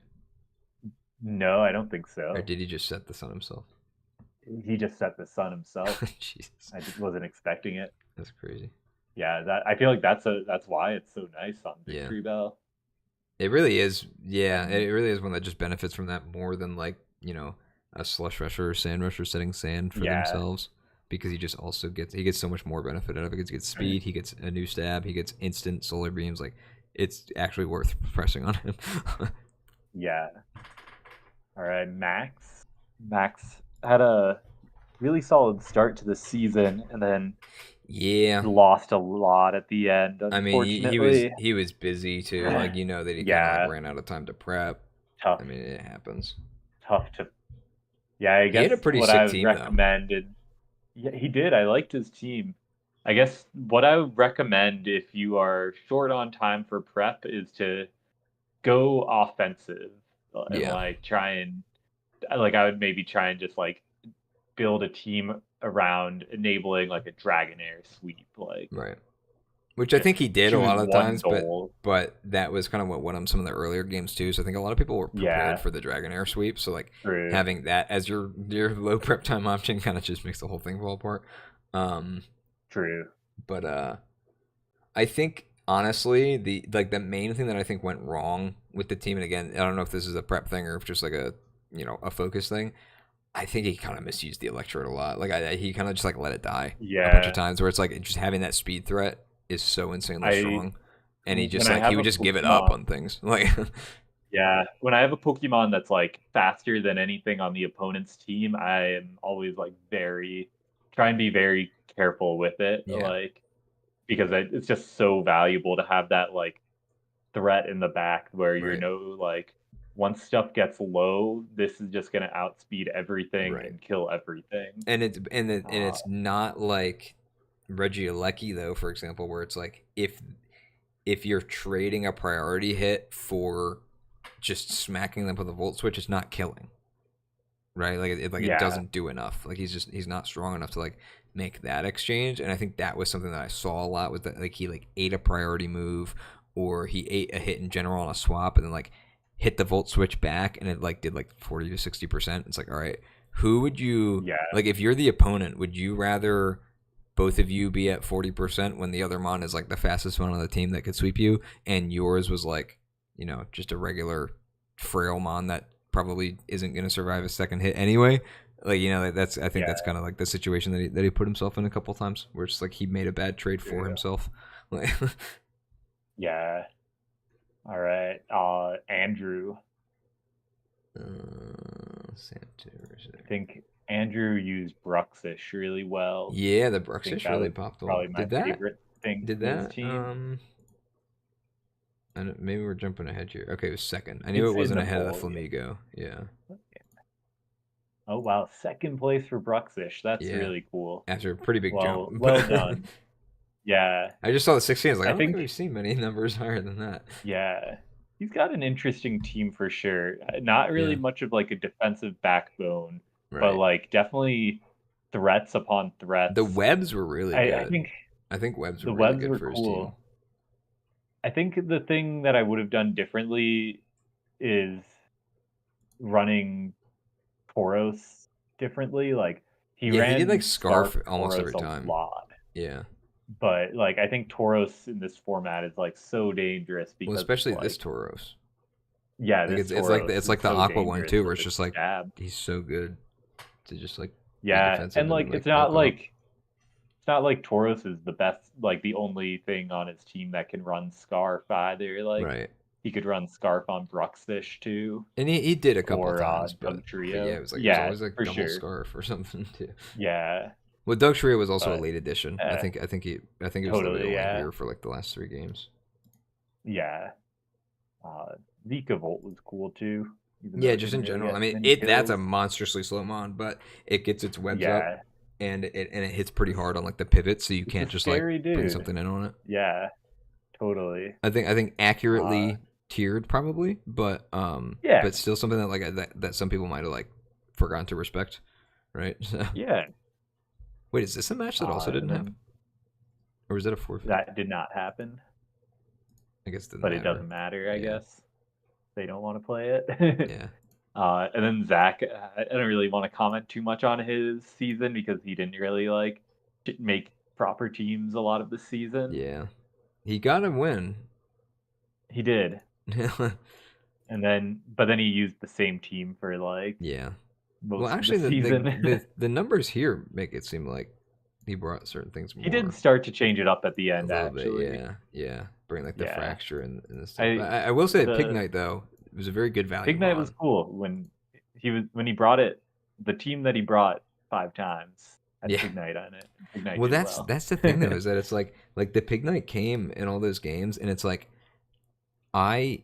No, I don't think Or so. did he just set the sun himself? He just set the sun himself. Jesus, I just wasn't expecting it. that's crazy. Yeah, that I feel like that's why it's so nice on Yeah, Victory Bell. it really is. Yeah, it And really is one that just benefits from that more than like a slush rusher or sand rusher setting sand for yeah, themselves because he gets so much more benefit out of it. He gets speed, he gets a new stab, he gets instant solar beams. Like it's actually worth pressing on him. yeah. All right, Max. Max had a really solid start to the season and then Yeah, lost a lot at the end, I mean he was unfortunately. he was busy too. Like that he kind of like Yeah, ran out of time to prep. I tough, mean it happens. tough to. Yeah, I He had a guess pretty what I sick would team though. recommend, and yeah, he did. I liked his team. I guess what I would recommend if you are short on time for prep is to go offensive and Yeah, like try and like I would maybe try and just like build a team around enabling like a Dragonair sweep. Like right. Which I just think he did a choose lot of one times, goal. but that was kind of what won him some of the earlier games too. So I think a lot of people were prepared Yeah, for the Dragonair sweep. So like true, having that as your low prep time option kind of just makes the whole thing fall apart. Um, true. but I think honestly the main thing that I think went wrong with the team, and again I don't know if this is a prep thing or if just like a a focus thing. I think he kind of misused the electrode a lot. Like he kind of just like let it die a bunch of Yeah, times, where it's like just having that speed threat is so insanely I strong, and he when just I like he have would a just give it up Pokemon, on things. Like yeah, when I have a Pokemon that's like faster than anything on the opponent's team, I am always like very try and be very careful with it, yeah, like because it's just so valuable to have that like threat in the back where you right, know like once stuff gets low, this is just gonna outspeed everything right, and kill everything. and Uh, it's not like Regieleki though, for example, where it's like if you're trading a priority hit for just smacking them with a volt switch, it's not killing. Right? It yeah, doesn't do enough. Like he's not strong enough to like make that exchange. And I think that was something that I saw a lot with that. Like he like ate a priority move, or he ate a hit in general on a swap, and then like hit the volt switch back, and it like did like 40 to 60%. It's like, all right, who would you yeah, like if you're the opponent? Would you rather both of you be at 40% when the other mon is like the fastest one on the team that could sweep you, and yours was like just a regular frail mon that probably isn't going to survive a second hit anyway. Like that's I think yeah, that's kind of like the situation that he put himself in a couple times, where it's like he made a bad trade for true. himself. Like, Yeah. All right. Andrew. I think Andrew used Bruxish really well. yeah, the I think Bruxish that really was popped off. probably my Did that? favorite thing Did from his that? team. Maybe we're jumping ahead here. Okay, it was second. I knew it It's in wasn't the ahead of the poll. Yeah. Flamigo. Yeah, Oh wow, second place for Bruxish. That's yeah. really cool. After a pretty big jump, Well done. Yeah, I just saw the 16. I was like, I I don't think think we've seen many numbers higher than that. yeah, he's got an interesting team for sure. Not really Yeah, much of like a defensive backbone, but right. like definitely threats upon The threats. webs were really I good. think I think webs were the really webs good were for his team. cool. I think the thing that I would have done differently is running Tauros differently. Like he Yeah, he did like ran scarf Scarf almost Tauros every a time. lot, Yeah. but like I think Tauros in this format is like so dangerous Well, because especially this like Tauros. yeah, Like this it's Tauros is like the so aqua one dangerous too, where with it's its just like stab. he's so good to just like be Yeah, defensive and and like like bulk up. it's not like Tauros is the best, like the only thing on his team that can run Scarf either. Like Right. he could run Scarf on Bruxish too, And he did a couple or times, Doug but yeah, Trio. it was Yeah, always like for double sure. scarf or something too. Yeah, Well, Doug Trio was also a but late addition. eh, I think he was literally totally, only yeah, here for like the last 3 games. yeah. Vika Volt was cool too, even though Yeah, it just didn't in really general. I get mean, many it that's a kills. monstrously slow mon, but it gets its webs up Yeah, and it hits pretty hard on like the pivot, so you it's a can't just like scary bring dude. something in on it. Yeah, totally. I think Uh, accurately tiered probably, yeah, but still something that that some people might have like forgotten to respect, right? So, yeah. wait, is this a match that also And didn't happen, then or was that a forfeit? that did not happen, I guess it doesn't but it matter. doesn't matter, I Yeah, guess. They don't want to play it. yeah, And then Zach, I don't really want to comment too much on his season because he didn't really like make proper teams a lot of the season. yeah. He got a win. He did, and but then he used the same team for like Yeah. Well, most of the actually, season. the numbers here make it seem like he brought certain things He did more start to change it up at the a end, little bit. actually. Yeah, yeah. Bring like the Yeah, fracture and the stuff. I I will say that Pig the Knight though it was a very good value Big Knight was mon. cool when he brought it. The team that he brought 5 times had Yeah. Pig Knight on it. Pig Knight Well, did well. that's the thing though, is that it's like the Pig Knight came in all those games, and it's like I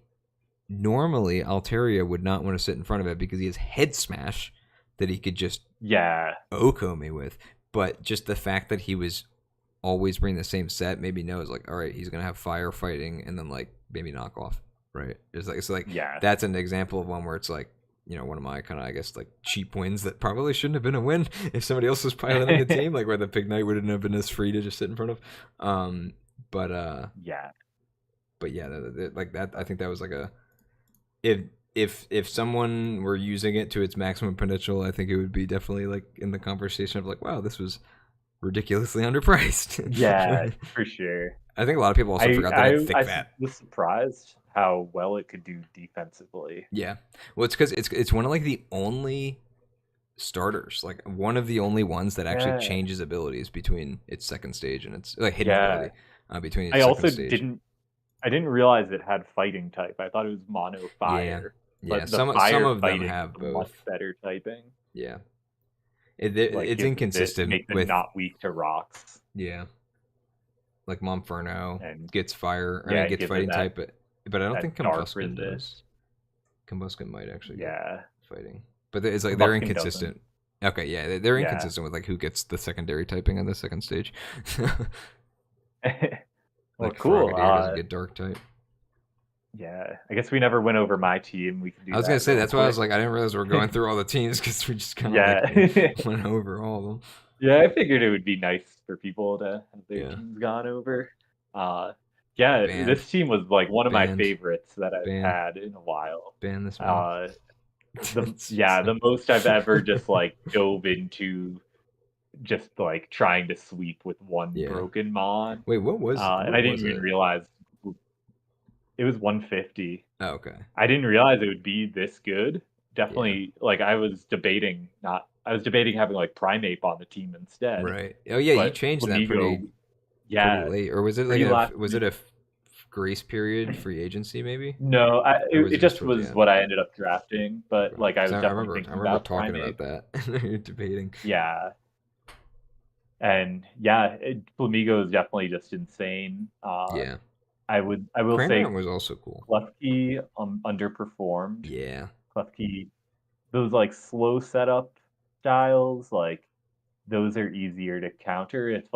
normally Altaria would not want to sit in front of it because he has head smash that he could just Yeah, Oko me with, but just the fact that he was always bringing the same set made me know it's like, all right, he's gonna have firefighting and then like maybe knock off, right? It's like yeah, that's an example of one where it's like one of my kind of I guess like cheap wins that probably shouldn't have been a win if somebody else was piloting the team, like where the Pig Knight wouldn't have been as free to just sit in front of. But Yeah. but yeah, like that. I think that was like a if if someone were using it to its maximum potential, I think it would be definitely like in the conversation of like, wow, this was ridiculously Yeah, underpriced. for sure. I think a lot of people also I forgot that it I had thick I fat. was surprised how well it could do defensively. Yeah, well, it's because it's one of like the only starters, like one of the only ones that actually Yeah. changes abilities between its second stage and its like hidden Yeah. ability between I its second also stage. didn't realize it had fighting type. I thought it was mono Yeah, fire, yeah. but the Some fire of them fighting is have a much both. better typing. Yeah, Like it's gives it inconsistent makes it with not weak to rocks, yeah, like Monferno and gets fire. I yeah, mean, it gets gives it fighting type, but I don't think dark Combuskin does. resist. Combuskin might actually get Yeah, fighting, but it's like they're Combuskin doesn't. inconsistent. Okay, yeah, they're Yeah. inconsistent with like who gets the secondary typing on the second stage. Well, Like cool. Frogadier doesn't get dark type. Yeah, I guess we never went over my team. We can I do was gonna that say real that's why I was quick. like I didn't realize we were going through all the teams because we just kind of like Yeah. went over all of them. Yeah, I figured it would be nice for people to have their Yeah, teams gone over. Uh, yeah, banned, this team was like one of my banned, favorites that I've banned, had in a while. banned this man. Uh, It's like, the most I've ever just like dove into just like trying to sweep with one yeah. broken mon. Wait, And what I didn't was even it? realize it was 150. Oh, okay. I didn't realize it would be this good. Yeah. Definitely, like I was debating having like Primeape on the team instead, Right. Oh yeah, you but changed that Flamigo, pretty yeah, late, or was it like pretty last was it minute. a grace period free agency maybe, No, or was it it just just towards the was end? what I ended up drafting, but Okay. like I Because was definitely I thinking remember about talking Primeape. about that. You're debating. Yeah, and yeah, Flamigo is definitely just insane. Yeah. I will say Cramorant was also cool. Klefki underperformed. Yeah. Klefki, those like slow setup styles, like those are easier to counter if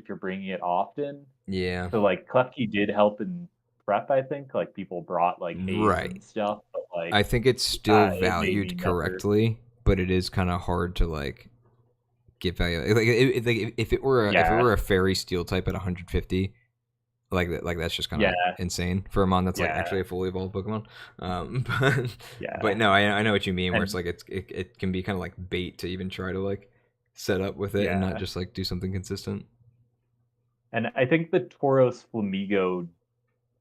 you're bringing it often. Yeah. So like Klefki did help in prep, I think. Like people brought like haze Right. and stuff, but I like think it's still it made me valued never. correctly, but it is kind of hard to like give value. Like if it Yeah, were a fairy steel type at 150, like that's just kind of yeah, insane for a mon that's like yeah, actually a fully evolved Pokemon. But yeah, no, I know what you mean. Where it's and like it can be kind of like bait to even try to like set up with it and not yeah, just like do something consistent. and I think the Tauros Flamigo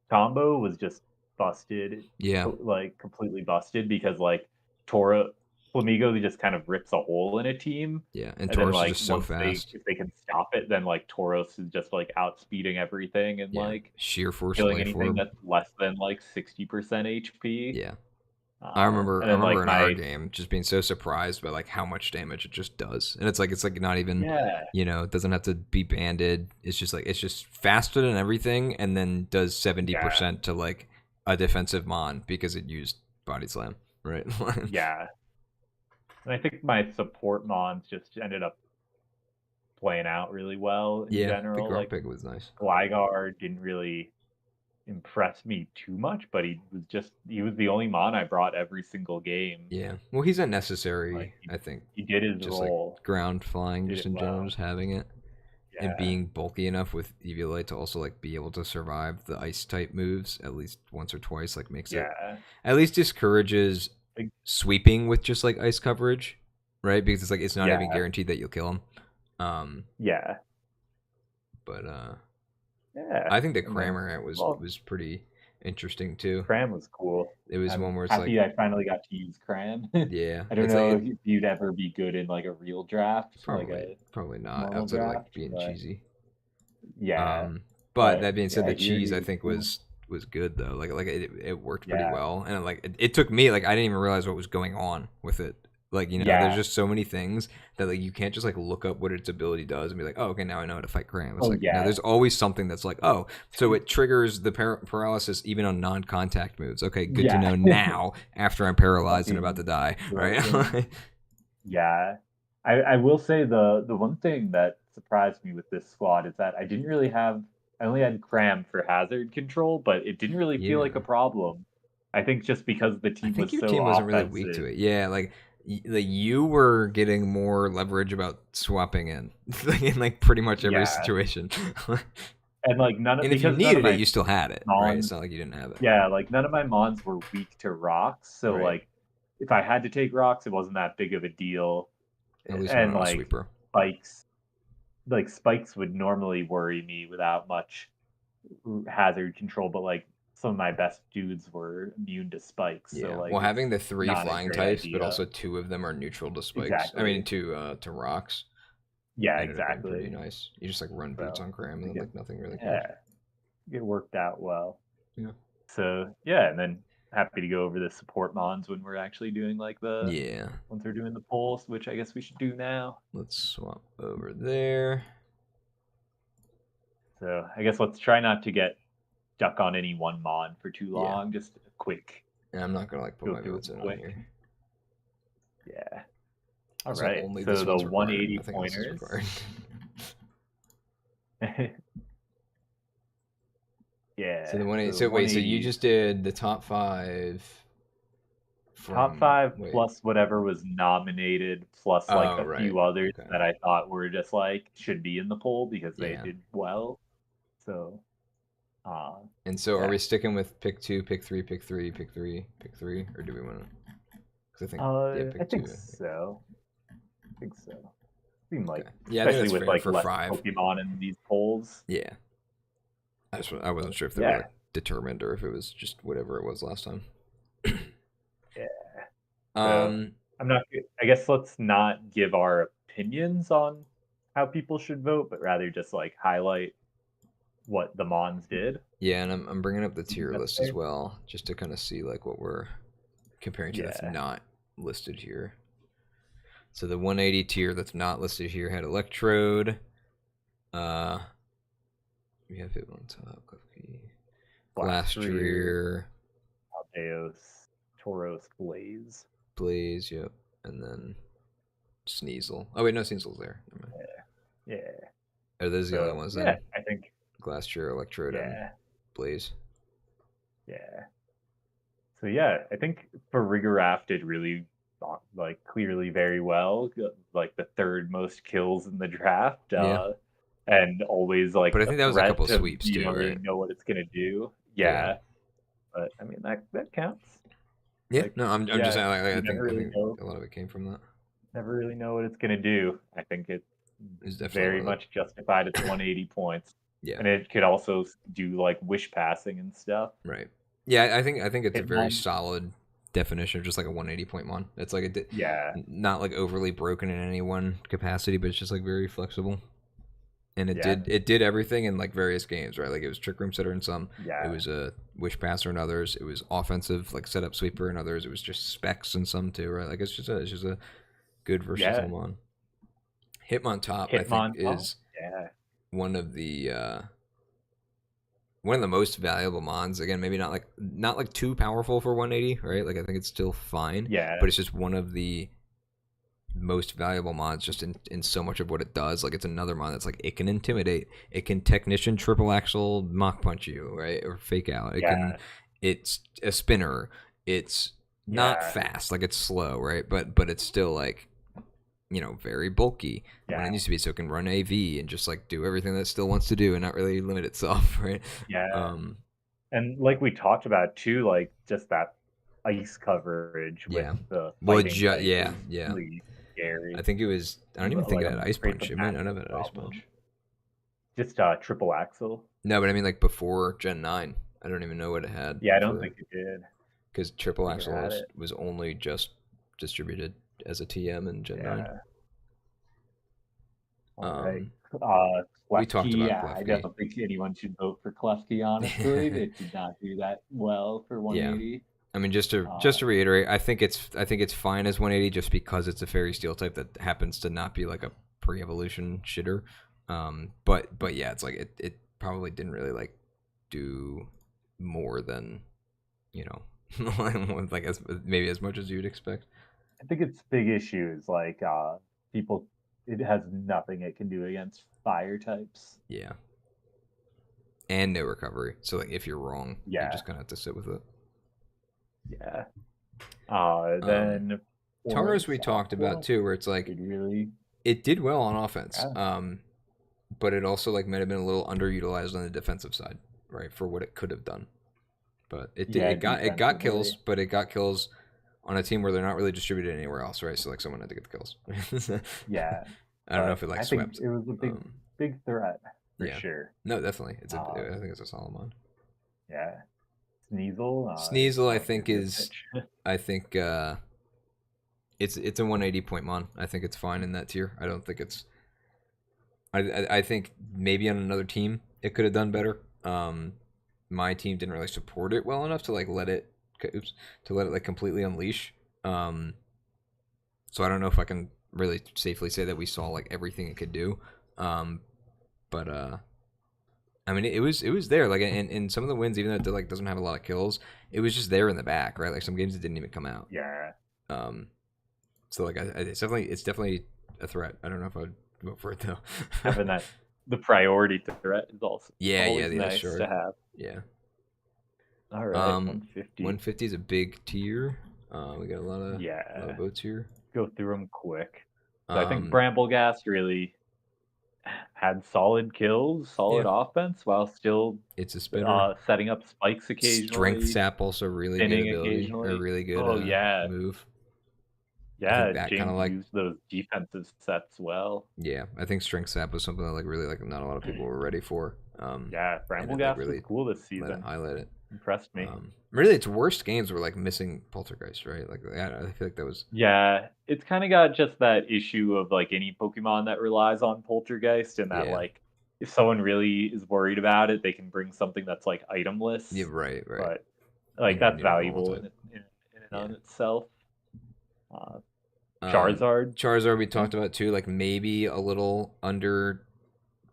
combo was just busted, Yeah, like completely busted because like Toro Flamigo just kind of rips a hole in a team, yeah, and and then Taurus is like just so once they fast. if they can stop it, then like Tauros is just like outspeeding everything and Yeah, like sheer force killing life anything orb. that's less than like 60% HP. Yeah, And I then remember like in our my game just being so surprised by like how much damage it just does, and it's like not even, yeah it doesn't have to be banded. It's just faster than everything, and then does yeah 70% to like a defensive mon because it used body slam, right? yeah, and I think my support mons just ended up playing out really well in Yeah, the general. Like Grumpig was nice. Gligar didn't really impress me too much, but he was the only mon I brought every single game. Yeah, well, he's Like unnecessary, I think. he did his Just like role, ground flying, did just it in general, well. just having it. And Yeah, being bulky enough with Eviolite to also like be able to survive the ice type moves at least once or twice, like makes it yeah, at least discourages like, sweeping with just like ice coverage, right? Because it's like it's not even yeah, guaranteed that you'll kill him. Um, yeah, but yeah. I think the And then Cramorant well, was pretty interesting too. Cram was cool. It was I'm one where it's like, happy I finally got to use Cram. yeah, I don't it's like know if you'd ever be good in like a real draft, like a probably not normal outside of like draft, being but cheesy. yeah, But but that being said, yeah, the here cheese he I was think cool. was good though. Like it worked pretty Yeah, well, and like it took me like I didn't even realize what was going on with it. Like there's yeah, just so many things that like you can't just like look up what its ability does and be like, oh, okay, now I know how to fight Cram. It's oh like no, yeah, there's always something that's like, oh, so it triggers the paralysis even on non-contact moves. Okay, good to yeah. know now after I'm paralyzed and about Fucking to die. broken. Right? Yeah. I will say the one thing that surprised me with this squad is that I only had Cram for hazard control, but it didn't really feel like a Yeah. problem. I think just because the I team think was your so team wasn't really weak to offensive. it. Yeah, like like you were getting more leverage about swapping in, like, in like pretty much every Yeah, situation. and like And if you because none of needed it, my you still had it, right? mons, It's not like you didn't have it, yeah, like none of my mons were weak to rocks. So right? like, if I had to take rocks, it wasn't that big of a deal. At least not And on a like sweeper. spikes, like spikes would normally worry me without much hazard control, but like some of my best dudes were immune to spikes, so Yeah. like Well, having it's the three not a flying great types, but idea. also two of them are neutral to spikes. I mean, Exactly. to rocks. Yeah, Ended up being pretty exactly. nice. You just like run boots So on Cram, I and think then it, like nothing really cares. yeah, it worked out well. Yeah. So yeah, and then happy to go over the support mons when we're actually doing like the Yeah. once we're doing the polls, which I guess we should do now. Let's swap over there. So I guess let's try not to get stuck on any one mon for too Yeah. long. Just a quick And I'm not gonna like put go my through votes them in on quick. here. Yeah. All Also, right. only So this the one's required. 180 Nothing else is pointers. required. So Yeah. the one eight. So So wait. So you 180s. just did the top five Top from. five Wait. plus whatever was nominated, plus like Oh a right. few others Okay. that I thought were just like should be in the poll because they Yeah. did well. So, uh, And so are yeah. we sticking with pick two, pick three, pick three, pick three, pick three, or do we want to? Because I think yeah, I pick think two. I think. so. I think so. Seem like, Okay. Yeah, I think especially that's with fair like for less five. Pokemon in these polls. Yeah. I wasn't sure if they were Yeah. like determined or if it was just whatever it was last time. Yeah. So um. I'm not. I guess let's not give our opinions on how people should vote, but rather just like highlight what the Mons did. Yeah, and I'm bringing up the You think tier that's list as fair? well, just to kind of see like what we're comparing to that's Yeah. not listed here. So the 180 tier that's not listed here had Electrode. Uh, we have it on top. Blastoise, Glastrier, Aldeos, Tauros, Blaze. Blaze, yep, and then Sneasel. Oh wait, no, Sneasel's there. Never mind. Yeah. Are those the only So ones yeah, then? I think Glastrier, Electrode, and yeah, Blaze. yeah. So yeah, I think Farigiraf did really like clearly very well, like the third most kills in the draft, Yeah, and always like but I a think that was a threat couple to sweeps you too, don't really right? know what it's gonna do. Yeah. Yeah, but I mean that counts. Yeah, Like no, I'm just yeah, saying. Like, you I think a lot of it came from that. never really know what it's gonna do. I think it's It's definitely very one of much justified its 180 points, the. Yeah. and it could also do like wish passing and stuff. Right. Yeah, I think it's a very Hitmon, solid definition of just like a 180 point mon. It's like yeah, not like overly broken in any one capacity, but it's just like very flexible. And yeah, it did everything in like various games, right? Like it was trick room setter in some, it yeah, was a wish passer in others, it was offensive like setup sweeper in others, it was just specs in some too, right? Like it's just a good versatile yeah. mon. Hitmontop, I think, Hitmontop, is yeah, one of the one of the most valuable mons. Again, maybe not like too powerful for 180, right? Like I think it's still fine, yeah, but it's just one of the most valuable mons just in so much of what it does. Like it's another mon that's like it can intimidate, it can technician triple axle mock punch you, right? Or fake out. yeah, It's a spinner. It's not yeah, fast, like it's slow, right? But it's still like very bulky when it yeah, needs to be, so it can run AV and just like do everything that it still wants to do and not really limit itself, right? yeah. Um, And like we talked about too, like just that ice coverage with yeah. the Well, fighting type yeah, is yeah. really I scary. think it was. I don't even think Like it had ice creates a punch. It might not have massive had ice problem. punch. Just triple axle. No, but I mean like before Gen 9. I don't even know what it had Yeah, I don't for think it did. I because triple think it axle had it. was only just distributed as a TM in Gen 9. Yeah. All right. Um, we talked Klefki, about I Klefki. don't think anyone should vote for Klefki, honestly. It did not do that well for Yeah. 180. I mean, just to reiterate, I think it's fine as 180 just because it's a fairy steel type that happens to not be like a pre-evolution shitter. But yeah, it's like it probably didn't really like do more than like maybe as much as you'd expect. I think its big issue is like people it has nothing it can do against fire types. Yeah, and no recovery. So like if you're wrong, you Yeah, just kind of have to sit with it. yeah. Um, Then Taros performance we talked about aqua too, where it's like did really, it did well on offense, yeah, but it also like might have been a little underutilized on the defensive side, right, for what it could have done. But yeah, it got kills, defensively, but it got kills on a team where they're not really distributed anywhere else, right? So like someone had to get the kills. yeah. I don't know But if it like I think swept. it was a Um, big threat for yeah, sure. no, definitely. It's a. Uh, I think it's a solid one. yeah, Sneasel, Sneasel, I not think giving you a is. pitch. I think it's a 180 point mon. I think it's fine in that tier. I don't think it's. I think maybe on another team it could have done better. My team didn't really support it well enough to like let it. Oops, to let it like completely unleash. Um, so I don't know if I can really safely say that we saw like everything it could do. Um, but I mean, it was there. Like in some of the wins, even though it like doesn't have a lot of kills, it was just there in the back, right? Like some games it didn't even come out. Yeah, Um, so like it's definitely a threat. I don't know if I'd vote for it though. having that the priority threat is also Yeah, always yeah, nice to sure. have. Yeah. All right, Um, 150. 150 is a big tier. We got a lot of Yeah, votes here. go through them quick. So I think Um, Bramblegast really had solid kills, solid yeah, offense, while still it's a spitter. setting up spikes Strength occasionally, sap also really good spinning ability or occasionally. really good Oh yeah, move. I think yeah. that kind of James like used those defensive sets well. yeah, I think strength sap was something that like really like not a lot of people were ready for. Yeah, And it like Bramblegast was really cool this let it season. highlight it. Impressed me. Really, its worst games were like missing Poltergeist, right? Like I feel like that was Yeah, it's kind of got just that issue of like any Pokemon that relies on Poltergeist, and that yeah, like if someone really is worried about it, they can bring something that's like yeah, itemless, right. but like And you that's need a normal valuable type. in and Yeah. on itself. Uh, Charizard, Charizard we yeah, talked about too, like maybe a little under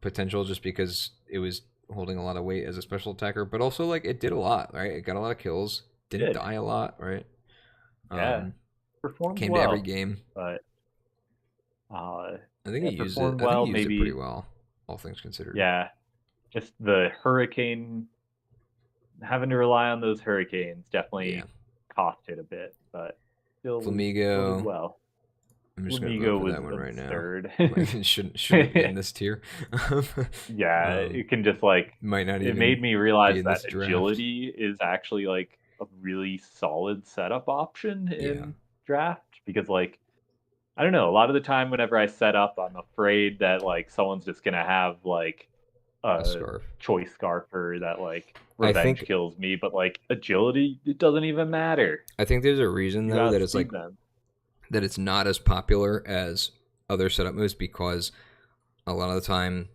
potential just because it was holding a lot of weight as a special attacker, but also like it did a lot, right? It got a lot of kills, didn't did, die a lot, right? yeah, Um, performed came to every well, game. but uh, I think yeah, he used it. performed I think he well. used it pretty Maybe, well, all things considered. yeah, just the Hurricane, having to rely on those Hurricanes Yeah. definitely cost it a bit, but still did Flamigo. well. I'm just gonna vote Flamigo for was that one right now. absurd. Like it shouldn't be in this tier. Yeah, um, it can just like might not it even made me be realize in that this draft. agility is actually like a really solid setup option Yeah, in draft because like I don't know, a lot of the time whenever I set up, I'm afraid that like someone's just gonna have like a a scarf. choice scarfer that like I revenge think kills me, but like agility, it doesn't even matter. there's a reason You though that it's outspeed like them. that it's not as popular as other setup moves because a lot of the time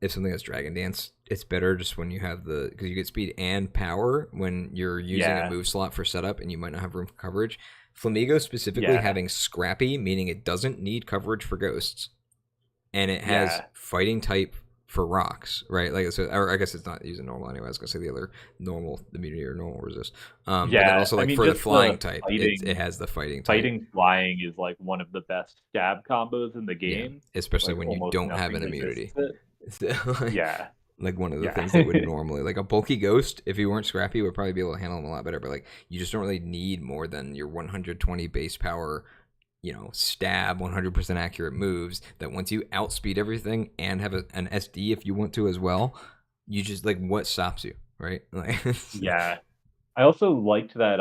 if something has Dragon Dance, it's better just when you have the because you get speed and power when you're using a Yeah, move slot for setup and you might not have room for coverage. Flamigo specifically yeah, having Scrappy, meaning it doesn't need coverage for ghosts, and it has yeah, fighting type for rocks, right? Like so, or I guess it's not using normal anyway. I was gonna say the other normal immunity or normal resist, but then yeah. also I like mean, for the just flying the type, it fighting, has the fighting type. fighting flying is like one of the best stab combos in the Yeah, game. especially Like when you almost don't have nothing an resists immunity. it. like, Yeah, like one of the yeah, things that would normally like a bulky ghost, if you weren't scrappy, would probably be able to handle them a lot better. But like you just don't really need more than your 120 base power, stab 100% accurate moves. That once you outspeed everything and have an SD if you want to as well, you just like what stops you, right? Like yeah. I also liked that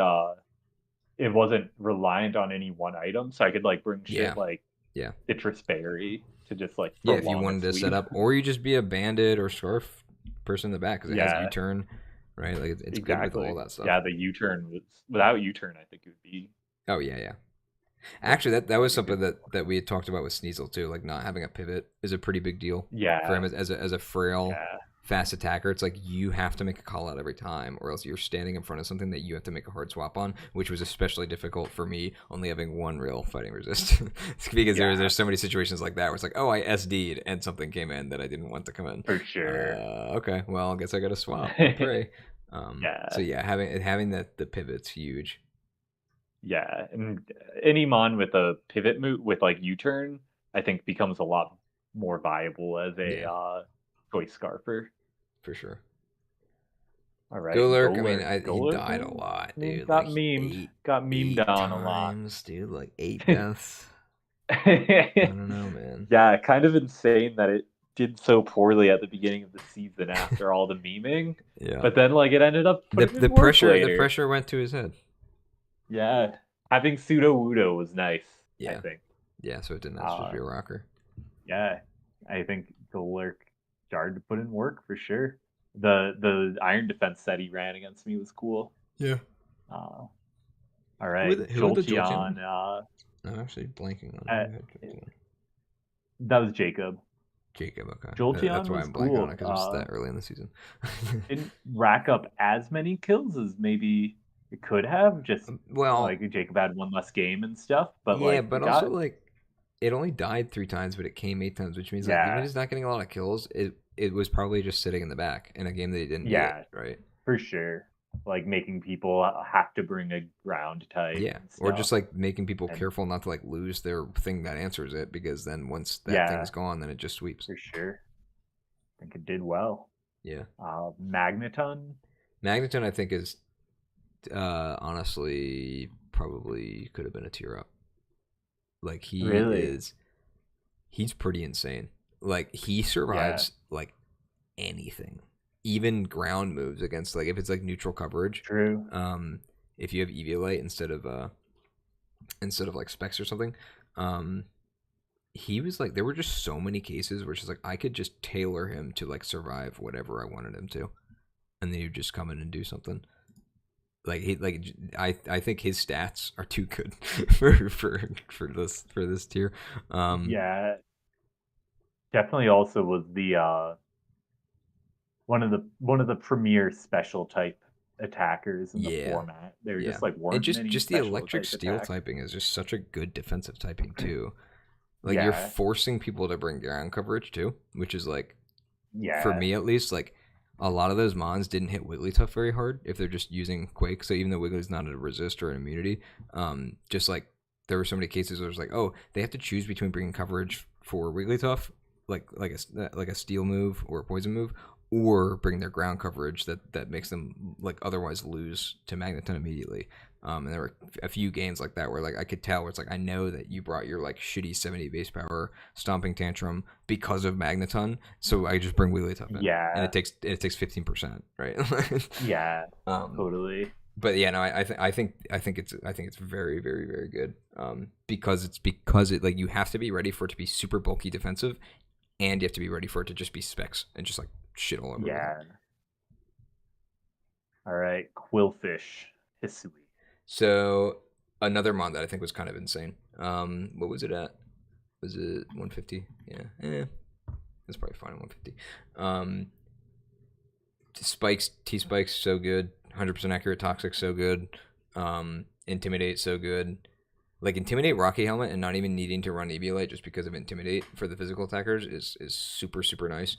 it wasn't reliant on any one item, so I could like bring yeah, shit like yeah. citrus berry to just like Yeah, if you prolong a wanted to set sweep. up, or you just be a bandit or scarf person in the back because it has Yeah, U-turn, right? Like it's good with all exactly. that stuff. Yeah, the U-turn was without U-turn, I think it would be Oh yeah, yeah. like Actually, that was like a good something that we had talked about with Sneasel too. Like not having a pivot is a pretty big deal for him yeah, as a frail, yeah, fast attacker. It's like you have to make a call out every time, or else you're standing in front of something that you have to make a hard swap on, which was especially difficult for me, only having one real fighting resist. Because yeah, there's so many situations like that where it's like, oh, I SD'd and something came in that I didn't want to come in. for sure. Okay, well, I guess I got to swap and pray. So Yeah, yeah, having that the pivot's huge. yeah, and any mon with a pivot move with like U-turn, I think becomes a lot more viable as a Yeah, choice scarfer. for sure. All right, Golurk, I mean, Golurk. he Golurk died a lot, dude. got Like memed. Got memed eight on a lot. times, dude. Like 8 deaths. I don't know, man. Yeah, kind of insane that it did so poorly at the beginning of the season after all the memeing. Yeah. But then like it ended up putting in work The later. pressure went to his head. Yeah. Having pseudo Wudo was nice, I Yeah. think. Yeah, so it didn't have to be a rocker. Yeah. I think Golurk started to put in work for sure. The iron defense set he ran against me was cool. Yeah. All right. Who are the Jolteon, I'm actually blanking on that was Jacob. Jacob, okay. Jolteon That's why was I'm blanking cool. on it, because it was that early in the season. Didn't rack up as many kills as maybe it could have. Just well, like Jacob had one less game and stuff, but yeah, like but also like it only died 3 times, but it came 8 times, which means like even if he's not getting a lot of kills, it was probably just sitting in the back in a game that he didn't get, right? For sure. Like making people have to bring a ground type. Yeah, or just like making people careful not to like lose their thing that answers it, because then once that thing's gone, then it just sweeps. For sure. I think it did well. Yeah. Magneton, I think is honestly probably could have been a tier up. Like he's pretty insane. Like he survives like anything, even ground moves against, like if it's like neutral coverage. True. If you have Eviolite instead of like Specs or something, he was like, there were just so many cases where it's just like I could just tailor him to like survive whatever I wanted him to, and then he'd just come in and do something. I think his stats are too good for this tier. Yeah, definitely. Also was the one of the premier special type attackers in the format. They were just like weren't and just the electric steel typing is just such a good defensive typing too. Like you're forcing people to bring ground coverage too, which is like, for me at least, like a lot of those mons didn't hit Wigglytuff very hard if they're just using Quake. So even though Wiggly's not a resist or an immunity, just like there were so many cases where it was like, oh, they have to choose between bringing coverage for Wigglytuff, like a steel move or a poison move, or bring their ground coverage that makes them like otherwise lose to Magneton immediately. And there were a few games like that where like I could tell where it's like, I know that you brought your like shitty 70 base power stomping tantrum because of Magneton, so I just bring Wigglytuff in. And it takes 15%, right? Totally. But yeah, no, I think it's very, very, very good. Because it like you have to be ready for it to be super bulky defensive, and you have to be ready for it to just be specs and just like shit all over. All right, Quillfish, Hisui. So another mon that I think was kind of insane. What was it at? Was it 150? Yeah. It's probably fine at 150. T-Spikes so good. 100% accurate Toxic so good. Intimidate so good. Like Intimidate Rocky Helmet and not even needing to run Eviolite just because of Intimidate for the physical attackers is super, super nice.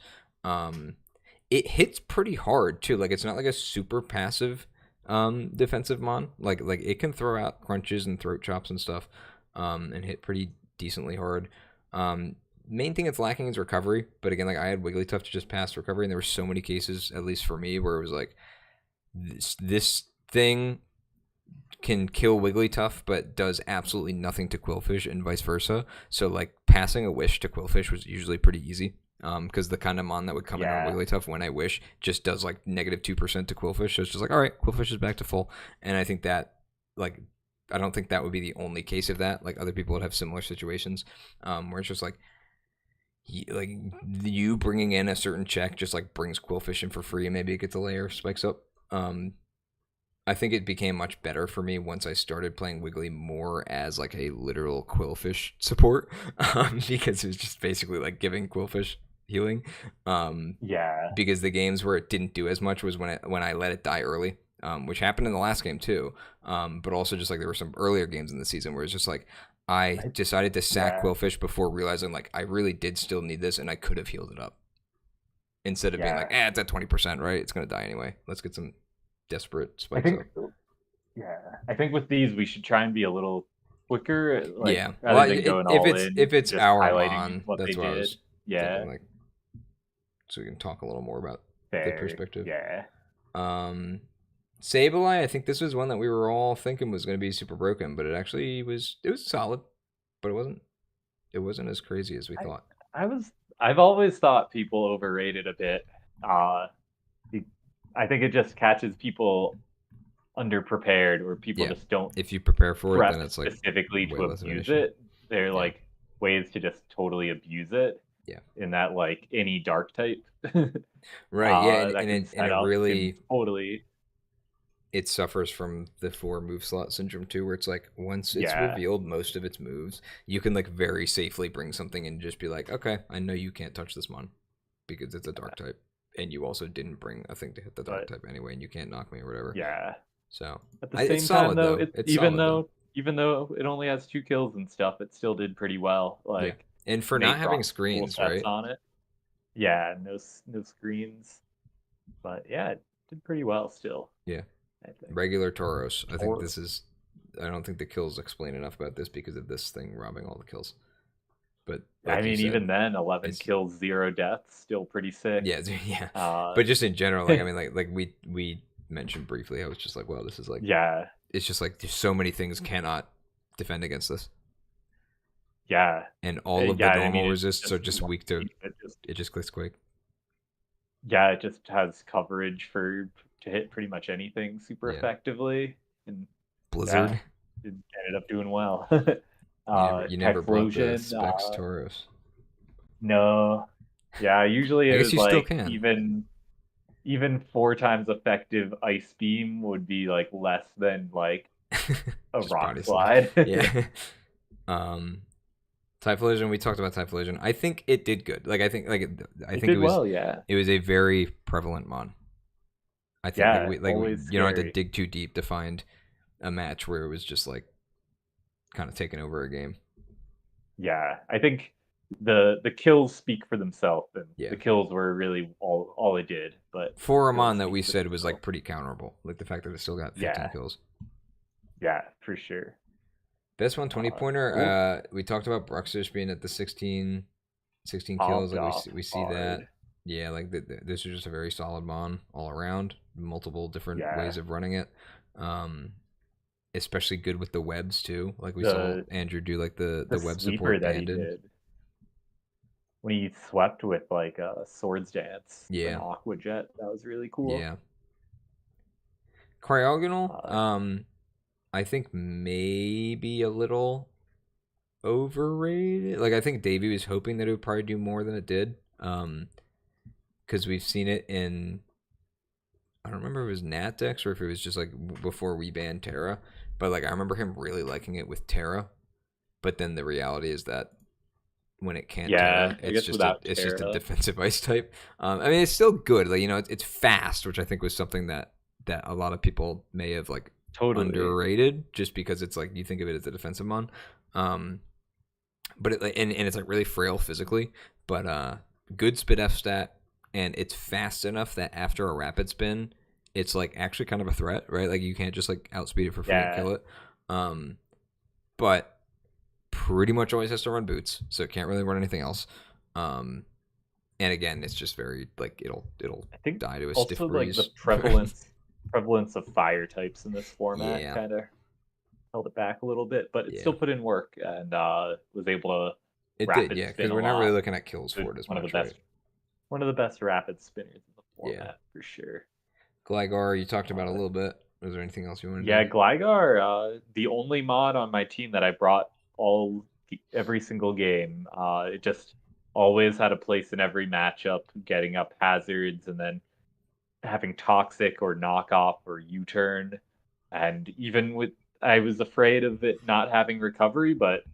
It hits pretty hard too. Like it's not like a super passive defensive mon. Like it can throw out crunches and throat chops and stuff, and hit pretty decently hard. Main thing it's lacking is recovery, but again, like I had Wigglytuff to just pass recovery, and there were so many cases, at least for me, where it was like this thing can kill Wigglytuff but does absolutely nothing to Quillfish and vice versa. So like passing a wish to Quillfish was usually pretty easy. Because the kind of mon that would come in on Wigglytuff when I wish just does like -2% to Quillfish. So it's just like, all right, Quillfish is back to full. And I think that, like, I don't think that would be the only case of that. Like, other people would have similar situations where it's just like you bringing in a certain check just like brings Quillfish in for free, and maybe it gets a layer, spikes up. I think it became much better for me once I started playing Wiggly more as like a literal Quillfish support, because it was just basically like giving Quillfish healing. Because the games where it didn't do as much was when I let it die early, which happened in the last game too. But also just like there were some earlier games in the season where it's just like I decided to sack Quillfish before realizing like I really did still need this and I could have healed it up, instead of being like, it's at 20%, right? It's gonna die anyway. Let's get some desperate spikes up. I think with these we should try and be a little quicker. Like, if it's our mon, what that's they what I did. was thinking, like, so we can talk a little more about the perspective. Um, Sableye, I think this was one that we were all thinking was going to be super broken, but it actually was. It was solid, but it wasn't. It wasn't as crazy as we I thought. I was I've always thought people overrated a bit. Uh, be- I think it just catches people underprepared, or people Yeah, just don't if you prepare for it, prep then it's like specifically way to less of an abuse issue. it. They're Yeah, like ways to just totally abuse it yeah, in that like any dark type right. Yeah, that can and set it up can really totally it suffers from the four move slot syndrome too, where it's like once it's yeah. revealed most of its moves, you can like very safely bring something and just be like, okay, I know you can't touch this mon because it's a dark type, and you also didn't bring a thing to hit the dark But type anyway, and you can't knock me or whatever. yeah, So at the it's same time solid though, though. it It's solid though. even though it only has 2 kills and stuff, it still did pretty well. Yeah, Like and for not Nate having brought some cool screens, sets right? on it. Yeah, no screens, but yeah, it did pretty well still. Yeah, I think. regular Tauros. I think Or this is. I don't think the kills explain enough about this because of this thing robbing all the kills. But I like you mean, said, even then, 11 it's kills, 0 deaths, still pretty sick. yeah, yeah. Uh, But just in general, like I mean, like we mentioned briefly, I was just like, well, this is like yeah, it's just like there's so many things cannot defend against this, yeah, and all of the yeah. I mean, normal it's resists are just just one weak to team. It just it. Just clicks quick. yeah, it just has coverage for to hit pretty much anything super Yeah, effectively, and yeah, Blizzard. it ended up doing well. You never brought the Typhlosion, Specs Tauros. no, yeah. Usually I it guess was you still like can. even 4 times effective ice beam would be like less than like a Just rock body slam. slide. Yeah. um, Typhlosion. We talked about Typhlosion. I think it did good. Like I It think did well, yeah. it was a very prevalent mon. I think Yeah, always you don't have to scary. dig too deep to find a match where it was just like kind of taking over a game. Yeah, I think the kills speak for themselves, and Yeah. the kills were really all it did. But For the a kills mon that speak we for said was like themselves. pretty counterable. Like the fact that it still got 15 Yeah, kills. yeah, for sure. Best 120 pointer. Cool. We talked about Bruxish being at the 16 kills. Popped Like off we see that. hard. Yeah, like this is just a very solid mon all around. Multiple different Yeah, ways of running it. Um, especially good with the webs too. Like we saw the Andrew do like the the web sweeper support that he banded. did when he swept with like a swords dance, an Yeah, aqua jet, that was really cool. yeah. Cryogonal. Uh, I think maybe a little overrated. Like I think Davey was hoping that it would probably do more than it did. Because we've seen it in I don't remember if it was Nat Dex or if it was just like before we banned Terra, but like I remember him really liking it with Terra. But then the reality is that when it can't yeah, Terra, I guess without it's just a Terra, defensive ice type. I mean, it's still good. Like it's fast, which I think was something that a lot of people may have like totally. underrated just because it's like you think of it as a defensive mon. Um, but it and it's like really frail physically, but good spit F stat, and it's fast enough that after a rapid spin, it's like actually kind of a threat, right? Like you can't just like outspeed it for free and Yeah, kill it. Um, but pretty much always has to run boots, so it can't really run anything else. Um, and again, it's just very like it'll I think die to a stiff also like the breeze. prevalence of fire types in this format Yeah, kind of held it back a little bit, but it yeah, still put in work and was able to it did. rapid Yeah, spin because a we're not really lot. looking at kills for it as One of the much, right? best rapid spinners in the Yeah, format for sure. Gligar, you talked about a Uh, little bit. Was there anything else you wanted yeah, to? Gligar, the only mod on my team that I brought every single game. It just always had a place in every matchup, getting up hazards and then having toxic or knockoff or U-turn. And even with I was afraid of it not having recovery, but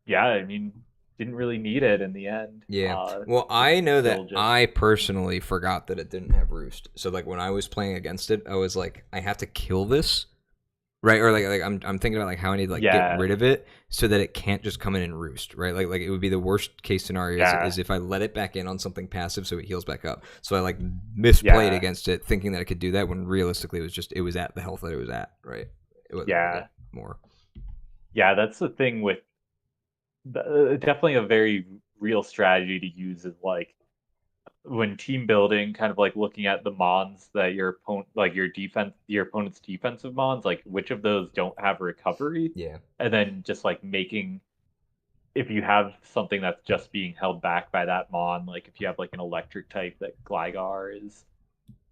yeah, I mean, didn't really need it in the end. Yeah. Well, I know Still that just I personally forgot that it didn't have roost. So like when I was playing against it, I was like, I have to kill this, right? Or like I'm thinking about like how I need to like get yeah, rid of it so that it can't just come in and roost, right? Like it would be the worst case scenario yeah, is if I let it back in on something passive so it heals back up. So I like misplayed yeah, against it, thinking that I could do that when realistically it was at the health that it was at, right? It wasn't really yeah, more. yeah. That's the thing with definitely a very real strategy to use is like when team building, kind of like looking at the mons that your opponent, like your opponent's defensive mons, like which of those don't have recovery, Yeah. and then just like making, if you have something that's just being held back by that mon, like if you have like an electric type that Gligar is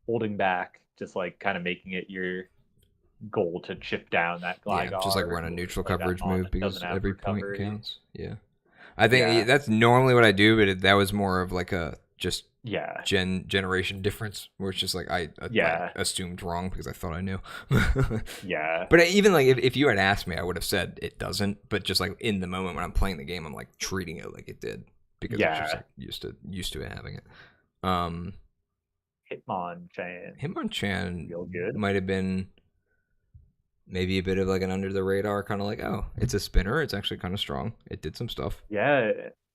holding back, just like kind of making it your goal to chip down that Yeah, just like Gligar run a or neutral like that coverage mon move that doesn't because have every point recovery. counts. Yeah. I think Yeah, that's normally what I do, but that was more of like a just yeah, generation difference where it's just like I like yeah, assumed wrong because I thought I knew. yeah, But even like if you had asked me, I would have said it doesn't. But just like in the moment when I'm playing the game, I'm like treating it like it did because it's just yeah. like used to it having it. Um, Hitmonchan, Hitmonchan real good. might have been maybe a bit of like an under the radar kind of like, oh, it's a spinner. It's actually kind of strong. It did some stuff. Yeah,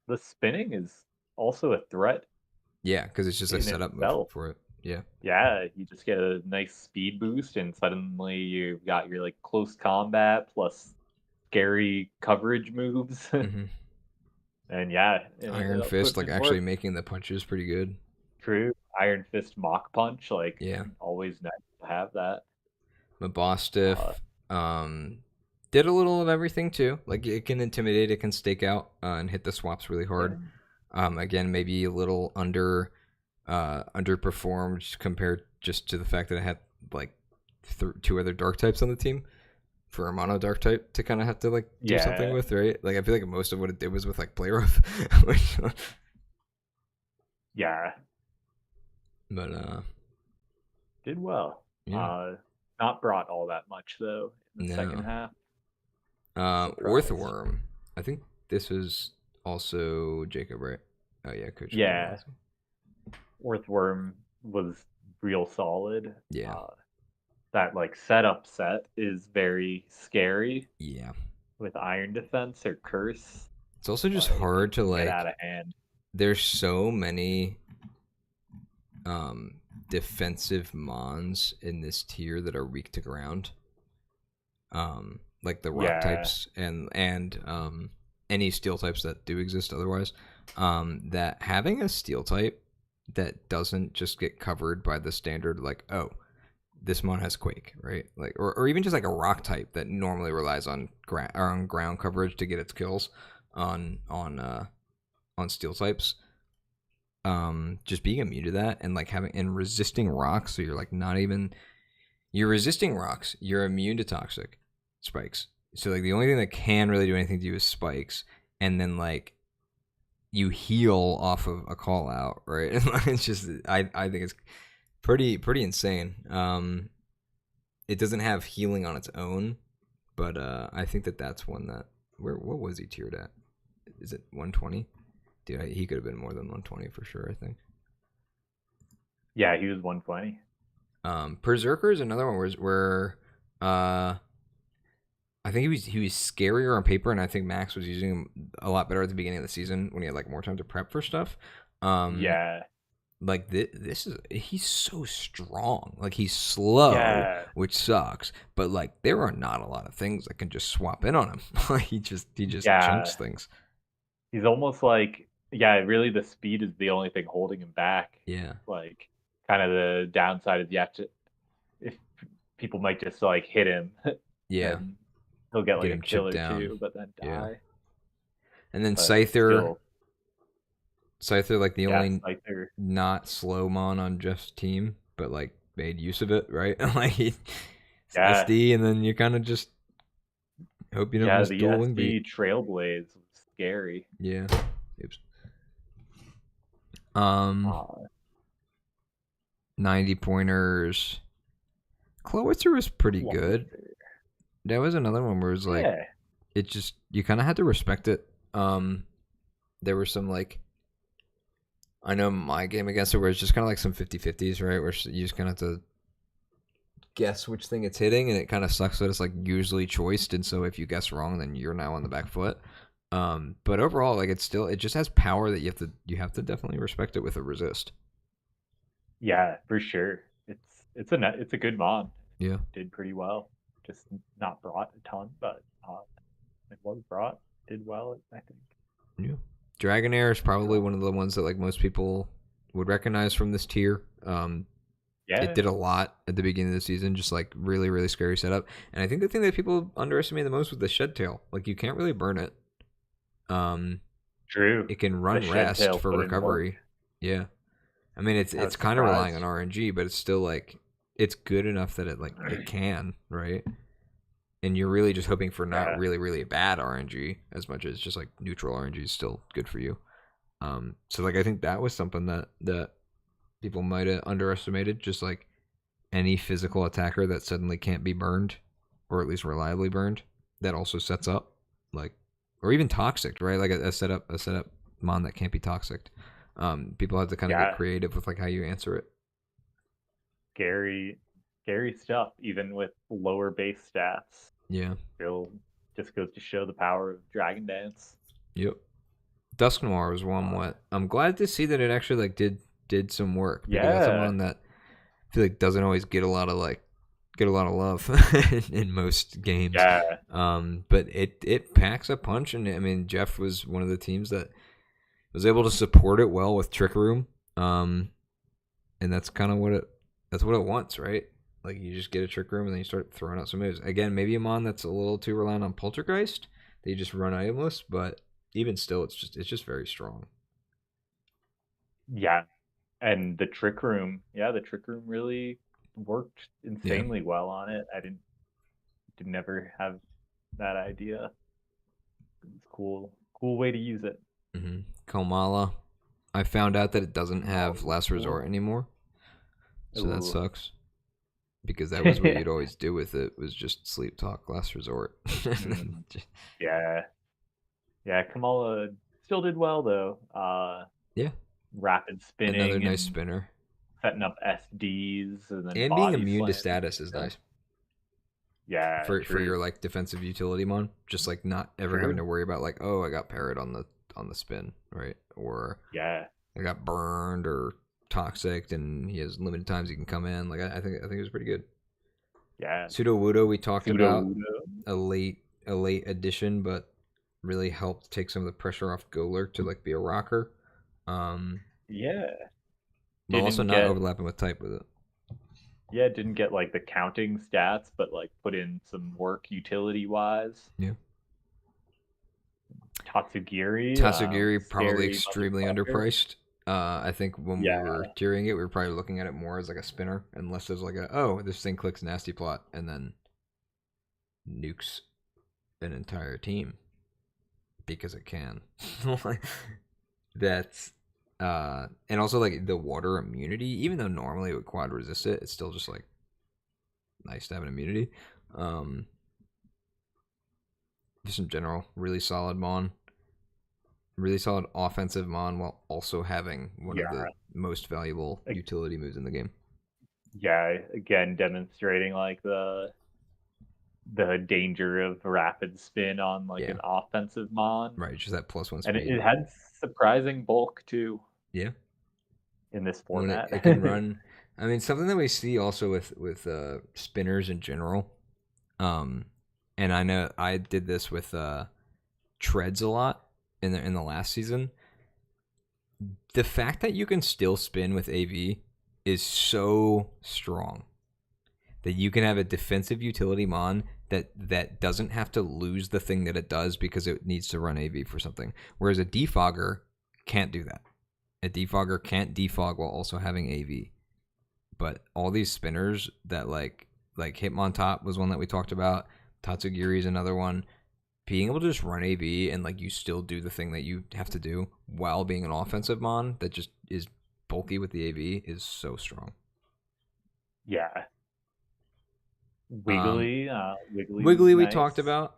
the spinning is also a threat Yeah, because it's just a in setup move itself. for it. Yeah. Yeah, you just get a nice speed boost, and suddenly you've got your like close combat plus scary coverage moves, Hmm. and yeah, and Iron it Fist, puts like in actually work. making the punches pretty good. True, Iron Fist Mach Punch, like Yeah. always nice to have that. Mabostiff Uh, um, did a little of everything too. Like it can intimidate, it can stake out and hit the swaps really hard. yeah, Again, maybe a little underperformed compared just to the fact that I had like two other dark types on the team for a mono dark type to kind of have to like do something yeah, with, right? Like I feel like most of what it did was with like play rough, which, yeah, but did well. yeah, Uh, Not brought all that much though in the second no. half. Surprised. Orthworm. I think this was also Jacob, right? Oh yeah, Coach Jacob Yeah, Rossi. Earthworm was real solid. Yeah, Uh, that like setup set is very scary yeah. with Iron Defense or Curse. It's also just Like it hard to can get like. out of hand. There's so many um defensive mons in this tier that are weak to ground. Like the rock Yeah, types and any steel types that do exist otherwise. That having a steel type that doesn't just get covered by the standard like, oh, this mon has quake, right? Like or even just like a rock type that normally relies on ground coverage to get its kills on steel types. Just being immune to that and like having and resisting rocks, so you're like not even you're resisting rocks, you're immune to toxic spikes. So like the only thing that can really do anything to you is spikes, and then like you heal off of a call out, right? It's just I think it's pretty insane. It doesn't have healing on its own, but I think that's one that what was he tiered at? Is it 120? Dude, he could have been more than 120 for sure. I think. yeah, he was 120. Berserker is another one where I think he was scarier on paper, and I think Max was using him a lot better at the beginning of the season when he had like more time to prep for stuff. Um, Yeah, like this is he's so strong. Like he's slow, yeah, which sucks, but like there are not a lot of things that can just swap in on him. He just yeah. chunks things. He's almost like, yeah, really the speed is the only thing holding him back. Yeah, Like, kind of the downside is you have to, if people might just like hit him, yeah. then he'll get Get like a him kill chipped or down. two, but then Yeah, die. and then But Scyther, still, Scyther like the yeah, only Scyther, not slow mon on Jeff's team, but like made use of it, right? Like he's yeah, SD, and then you kind of just hope you don't yeah, miss the dual wing beat. SD Trailblaze was scary. Yeah. Oops. Um, Uh, 90 pointers. Clowitzer was pretty good. Closer. That was another one where it was like Yeah, it just you kind of had to respect it. There were some like I know my game against it where it's just kind of like some 50-50s, right? Where you just kind of have to guess which thing it's hitting, and it kind of sucks that it's like usually choiced, and so if you guess wrong, then you're now on the back foot. But overall, like it just has power that you have to definitely respect it with a resist. yeah, for sure. It's a good mod. Yeah, Did pretty well. Just not brought a ton, but it was brought. Did well, I think. yeah. Dragonair is probably Draw. one of the ones that like most people would recognize from this tier. It Yeah, did a lot at the beginning of the season, just like really, really scary setup. And I think the thing that people underestimate the most was the shed tail. Like you can't really burn it. Um, true. it can The run shed rest tail for put in work. recovery. Yeah, I mean I it's was kind of relying on surprised. RNG, but it's still like it's good enough that it can, right? And you're really just hoping for not Yeah, really, really bad RNG as much as just like neutral RNG is still good for you. So like I think that was something that people might have underestimated. Just like any physical attacker that suddenly can't be burned, or at least reliably burned, that also sets up like, or even toxic, right? Like a setup mon that can't be toxic. People have to kind of get yeah, creative with like how you answer it. scary, scary stuff. Even with lower base stats, Yeah. still just goes to show the power of Dragon Dance. Yep. Dusk Noir was one Uh, what I'm glad to see that it actually like did some work because that's yeah, someone that I feel like doesn't always get a lot of love in most games. yeah, But it packs a punch, and I mean Jeff was one of the teams that was able to support it well with Trick Room, and that's kind of what it wants, right? Like you just get a Trick Room and then you start throwing out some moves. Again, maybe a mon that's a little too reliant on Poltergeist. They just run itemless, but even still, it's just very strong. yeah. And the Trick Room, yeah, the Trick Room really worked Yeah. insanely well on it. I didn't ever have that idea. It's cool, cool way to use it. Komala. I found out that it doesn't Oh, have Last cool. Resort anymore, so that Ooh. sucks. Because that was what you'd always do with it was just sleep talk Last Resort. Mm, yeah, yeah. Kamala still did well though. Yeah, Rapid another spinning nice and spinner. setting up SDs and then And being body immune to slamming status is stuff. nice Yeah, for true, your like defensive utility mon. Just like not ever having true. to worry about like, oh, I got parried on the spin, right? Or Yeah, I got burned or toxic, and he has limited times he can come in. Like I think it was pretty good. yeah. Pseudo Wudo we talked Pseudo about Udo. a late addition, but really helped take some of the pressure off Golurk to like be a rocker. Um, Yeah, but also didn't not get overlapping with type with it. yeah didn't get like the counting stats, but like put in some work utility wise. Yeah. Tatsugiri, Tatsugiri probably scary extremely motherfucker. underpriced. I think when we Yeah, were tiering it, we were probably looking at it more as like a spinner, unless there's like a oh this thing clicks nasty plot and then nukes an entire team because it can. That's and also like the water immunity, even though normally it would quad resist it, it's still just like nice to have an immunity. Um, just in general, really solid mon, really solid offensive mon, while also having one of yeah, the most valuable Like, utility moves in the game. yeah. Again, demonstrating like the danger of rapid spin on like Yeah, an offensive mon, right. Just that plus one and it, speed. it had surprising bulk too Yeah, in this when format. it can run. I mean, something that we see also with spinners in general. Um, and I know I did this with treads a lot in the last season. The fact that you can still spin with AV is so strong that you can have a defensive utility mon that doesn't have to lose the thing that it does because it needs to run AV for something. Whereas a defogger can't do that. A defogger can't defog while also having AV. But all these spinners that like Hitmontop was one that we talked about. Tatsugiri is another one. Being able to just run AV and like you still do the thing that you have to do while being an offensive mon that just is bulky with the AV is so strong. Yeah, Um, Wiggly was Wiggly we talked nice. about.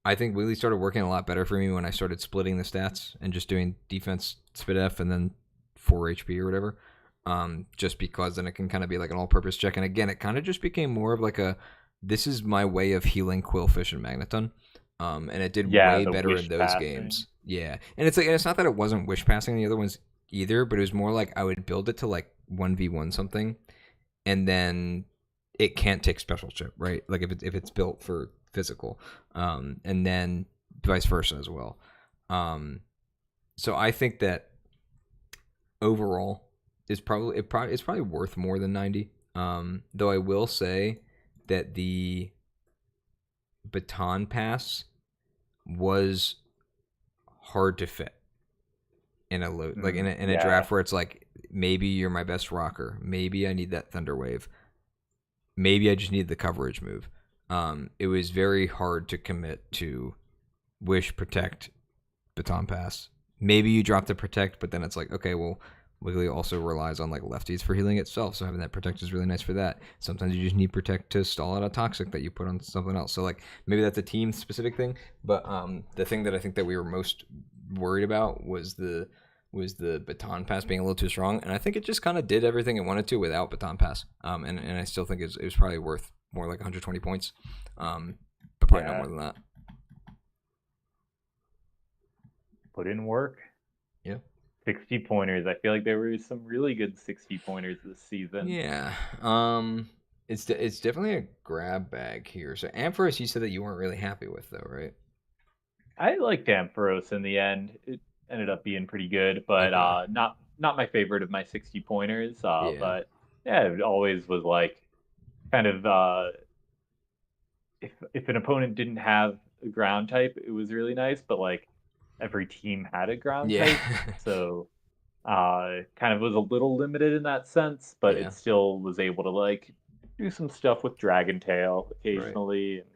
I think Wiggly started working a lot better for me when I started splitting the stats and just doing defense spit F and then 4 HP or whatever. Just because then it can kind of be like an all-purpose check. And again, it kind of just became more of like a this is my way of healing Quillfish and Magneton. And it did Yeah, way the better in wish those passing. games. Yeah, and it's like and it's not that it wasn't wish passing the other ones either, but it was more like I would build it to like 1v1 something, and then it can't take special chip, right? Like if it's built for physical, and then vice versa as well. Um, so I think that overall is it's probably worth more than 90. Though I will say that the baton pass was hard to fit in a like in a Yeah, draft where it's like maybe you're my best rocker, maybe I need that thunder wave, maybe I just need the coverage move. It was very hard to commit to wish, protect, baton pass. Maybe you drop the protect, but then it's like, okay, well, Wiggly also relies on like lefties for healing itself, so having that protect is really nice for that. Sometimes you just need protect to stall out a toxic that you put on something else. So like maybe that's a team specific thing, but the thing that I think that we were most worried about was the baton pass being a little too strong, and I think it just kind of did everything it wanted to without baton pass. And I still think it was probably worth more like 120 points, but probably no yeah. more than that. Put in work. Yeah. 60 pointers. I feel like there were some really good 60 pointers this season. Yeah. It's definitely a grab bag here. So Ampharos, you said that you weren't really happy with though, right? I liked Ampharos in the end. It ended up being pretty good, but Okay. not my favorite of my 60 pointers. Yeah. But yeah, it always was like kind of if an opponent didn't have a ground type, it was really nice. But like every team had a ground Yeah. type, so kind of was a little limited in that sense. But Yeah. it still was able to like do some stuff with Dragon Tail Right. occasionally and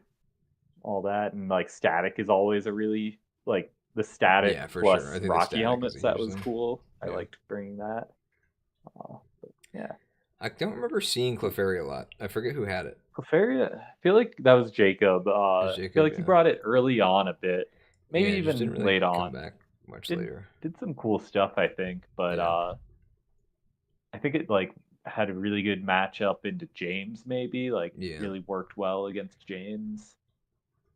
all that. And like static is always a really like the static Yeah, for sure. plus I think the Rocky static is a helmet set huge was thing. cool. I Yeah. liked bringing that. But yeah. I don't remember seeing Clefairy a lot. I forget who had it. Clefairy, I feel like that was Jacob. It was I feel Jacob, like he yeah. brought it early on a bit, maybe Yeah, it just even didn't really late come on. back much Did later. did some cool stuff, I think, but Yeah. I think it like had a really good matchup into James, maybe like Yeah. really worked well against James.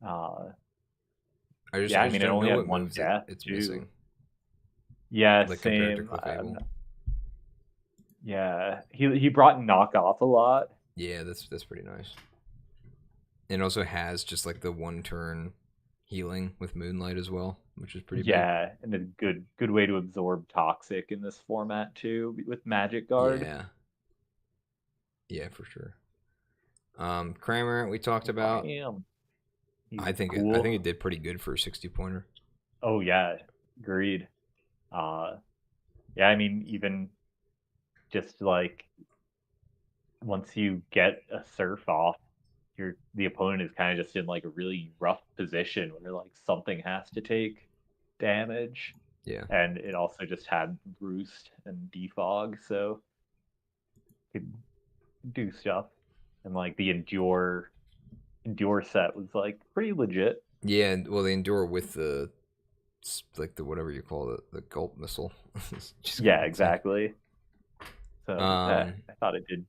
Uh, I yeah, I just mean it don't only know had what one moves death it's too. missing. Yeah, Like compared to same. Clefable. Yeah, he brought knock off a lot. Yeah, that's pretty nice. It also has just like the one turn healing with Moonlight as well, which is pretty big. Yeah, and a good way to absorb toxic in this format too with Magic Guard. Yeah. Yeah, for sure. Kramer, we talked about. Bam. He's I think cool. it did pretty good for a 60 pointer. Oh yeah, agreed. Uh, yeah, I mean even just like once you get a surf off, the opponent is kind of just in like a really rough position where like something has to take damage, Yeah. and it also just had roost and defog, so could do stuff. And like the endure set was like pretty legit. Yeah, well, they endure with the like the whatever you call it, the gulp missile. It's just kind Yeah, of insane. exactly. So yeah, Um, I thought it did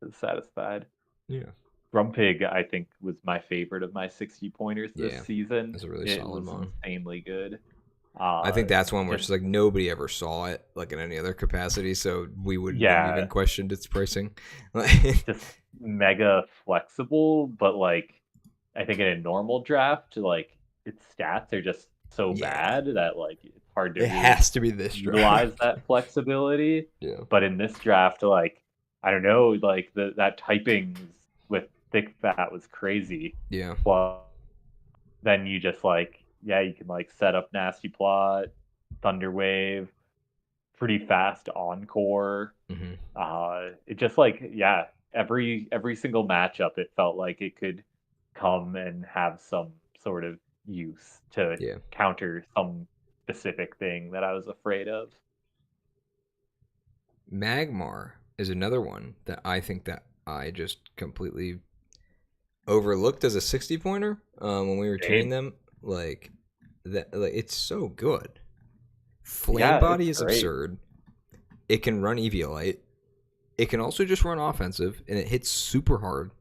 was satisfied. yeah, Grumpig, I think, was my favorite of my 60 pointers this yeah, season. that's a really It solid was one. insanely good. I think that's one where it's Just just like nobody ever saw it like in any other capacity, so we wouldn't have even yeah, questioned its pricing. just mega flexible, but like I think in a normal draft, like its stats are just so Yeah, bad that like it's hard to it really has to be this utilize draft. that flexibility. Yeah, But in this draft, like I don't know, like that typing with thick fat was crazy. yeah. But then you just like yeah, you can like set up nasty plot, thunder wave, pretty fast encore. Hmm. It just like yeah, every single matchup, it felt like it could come and have some sort of use to Yeah. counter some specific thing that I was afraid of. Magmar is another one that I think that I just completely overlooked as a 60 pointer when we were tuning Same. them. Like that, like it's so good. Flame Yeah, it's body is great. absurd. It can run Eviolite. It can also just run offensive, and it hits super hard.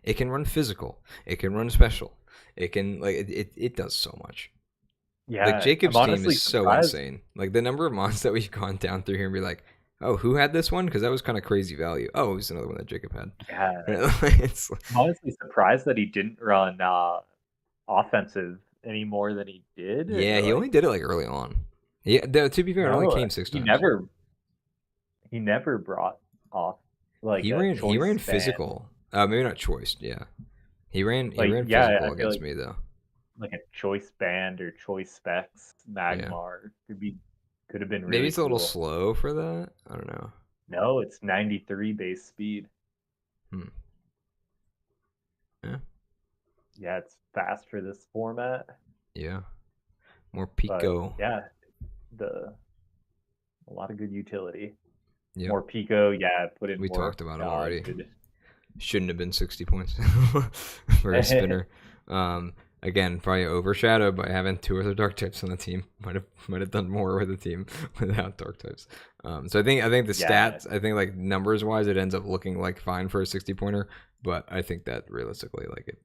It can run physical. It can run special. It can like it does so much. Like Yeah, I'm Jacob's team honestly is so surprised. insane. Like the number of mons that we've gone down through here and be like, oh, who had this one? Because that was kind of crazy value. Oh, it was another one that Jacob had. Yeah, It's I'm honestly surprised that he didn't run offensive any more than he did. yeah, he only Like, did it like early on. Yeah, to be fair, it only no, came six he times. never. he never brought off like a He choice ran span. physical. Maybe not choice. Yeah, he Like ran yeah, physical I feel against like me though. like a choice band or choice specs Yeah, Magmar could have been maybe really it's a little cool. slow for that. I don't know. No, it's 93 base speed. Hmm. Yeah, Yeah, it's fast for this format, yeah. More but Pico. yeah, the a lot of good utility. Yep, More Pico, yeah, put in we more talked about him already. good. Shouldn't have been 60 points for a spinner. Um, Again, probably overshadowed by having two other dark types on the team. Might have done more with the team without dark types. So I think the Yeah, stats, I think like numbers wise, it ends up looking like fine for a 60 pointer, but I think that realistically, like it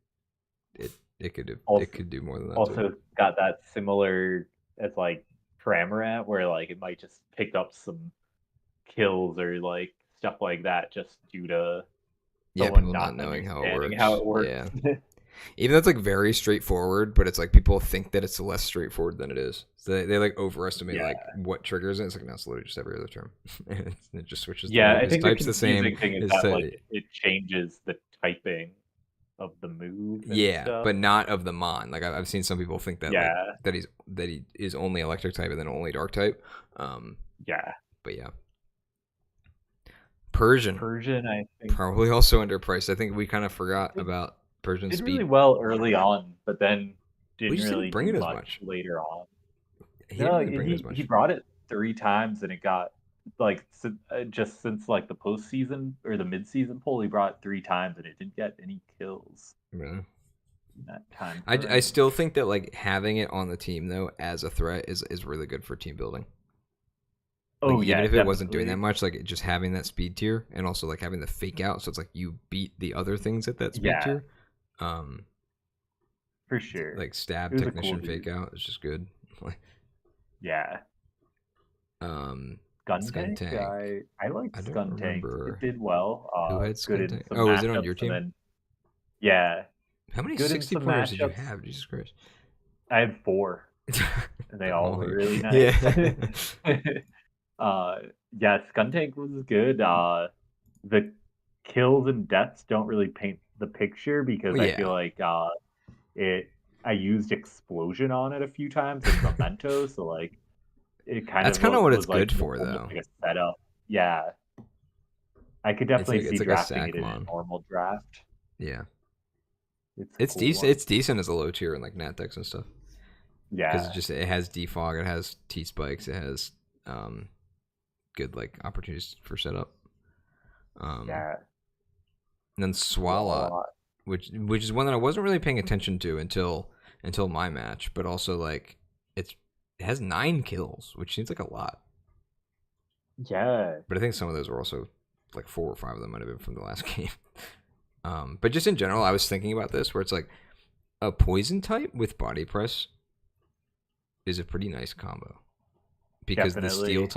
also could do more than that too. also got that similar as like Cramorant, where like it might just pick up some kills or like stuff like that just due to Yeah, someone people not not knowing how it understanding how works. it works. Yeah. Even though it's like very straightforward, but it's like people think that it's less straightforward than it is. So they like overestimate Yeah. like what triggers it. It's like no, it's literally just every other term. It just switches the Yeah, move. I His think the type's the same. confusing thing is His that like it changes the typing of the move and yeah, stuff. but not of the mon. Like I've seen some people think that like Yeah, that he is only electric type and then only dark type. Um, yeah. but yeah, Persian Persian, I think, probably also underpriced. I think we kind of forgot did, about Persian did really speed. well early on, but then We didn't just didn't really bring do it as much much. later on. He didn't No, really bring it as he much. brought it 3 times, and it got like just since like the postseason or the midseason poll, he brought it 3 times, and it didn't get any kills Yeah. in that time I frame. still think that like having it on the team though as a threat is really good for team building. Like Oh even yeah, if it wasn't doing that definitely. much, like just having that speed tier and also like having the fake out, so it's like you beat the other things at that speed Yeah, tier. Um, for sure. like stab It was a cool technician dude. fake out is just good. Like Yeah. Gun Skun Tank, Tank. I liked I don't Skun Tank. It remember did well. who had Good Skun in Tank. some Oh, was it on your matchups, and team? then yeah, How many good in 60 some pointers did you matchups. have? Jesus Christ. I had 4, and they Got them all all were here. really nice. Yeah. uh, yeah, Skun Tank was good. The kills and deaths don't really paint the picture because Well, I yeah. feel like it. I used explosion on it a few times and memento, so like it kind That's of kind of what it's was like good for almost though. like a setup. Yeah, I could definitely It's see like a drafting sack it in a mon. normal draft. Yeah. It's a It's cool decent. one. It's decent as a low tier in like nat decks and stuff because Yeah, it has defog, it has T spikes, it has um good like opportunities for setup. Um, yeah, and then Swalot, Swalot. which is one that I wasn't really paying attention to until my match, but also like it's it has 9 kills, which seems like a lot. Yeah, But I think some of those were also like 4 or 5 of them might have been from the last game. But just in general, I was thinking about this where it's like a poison type with body press is a pretty nice combo because definitely.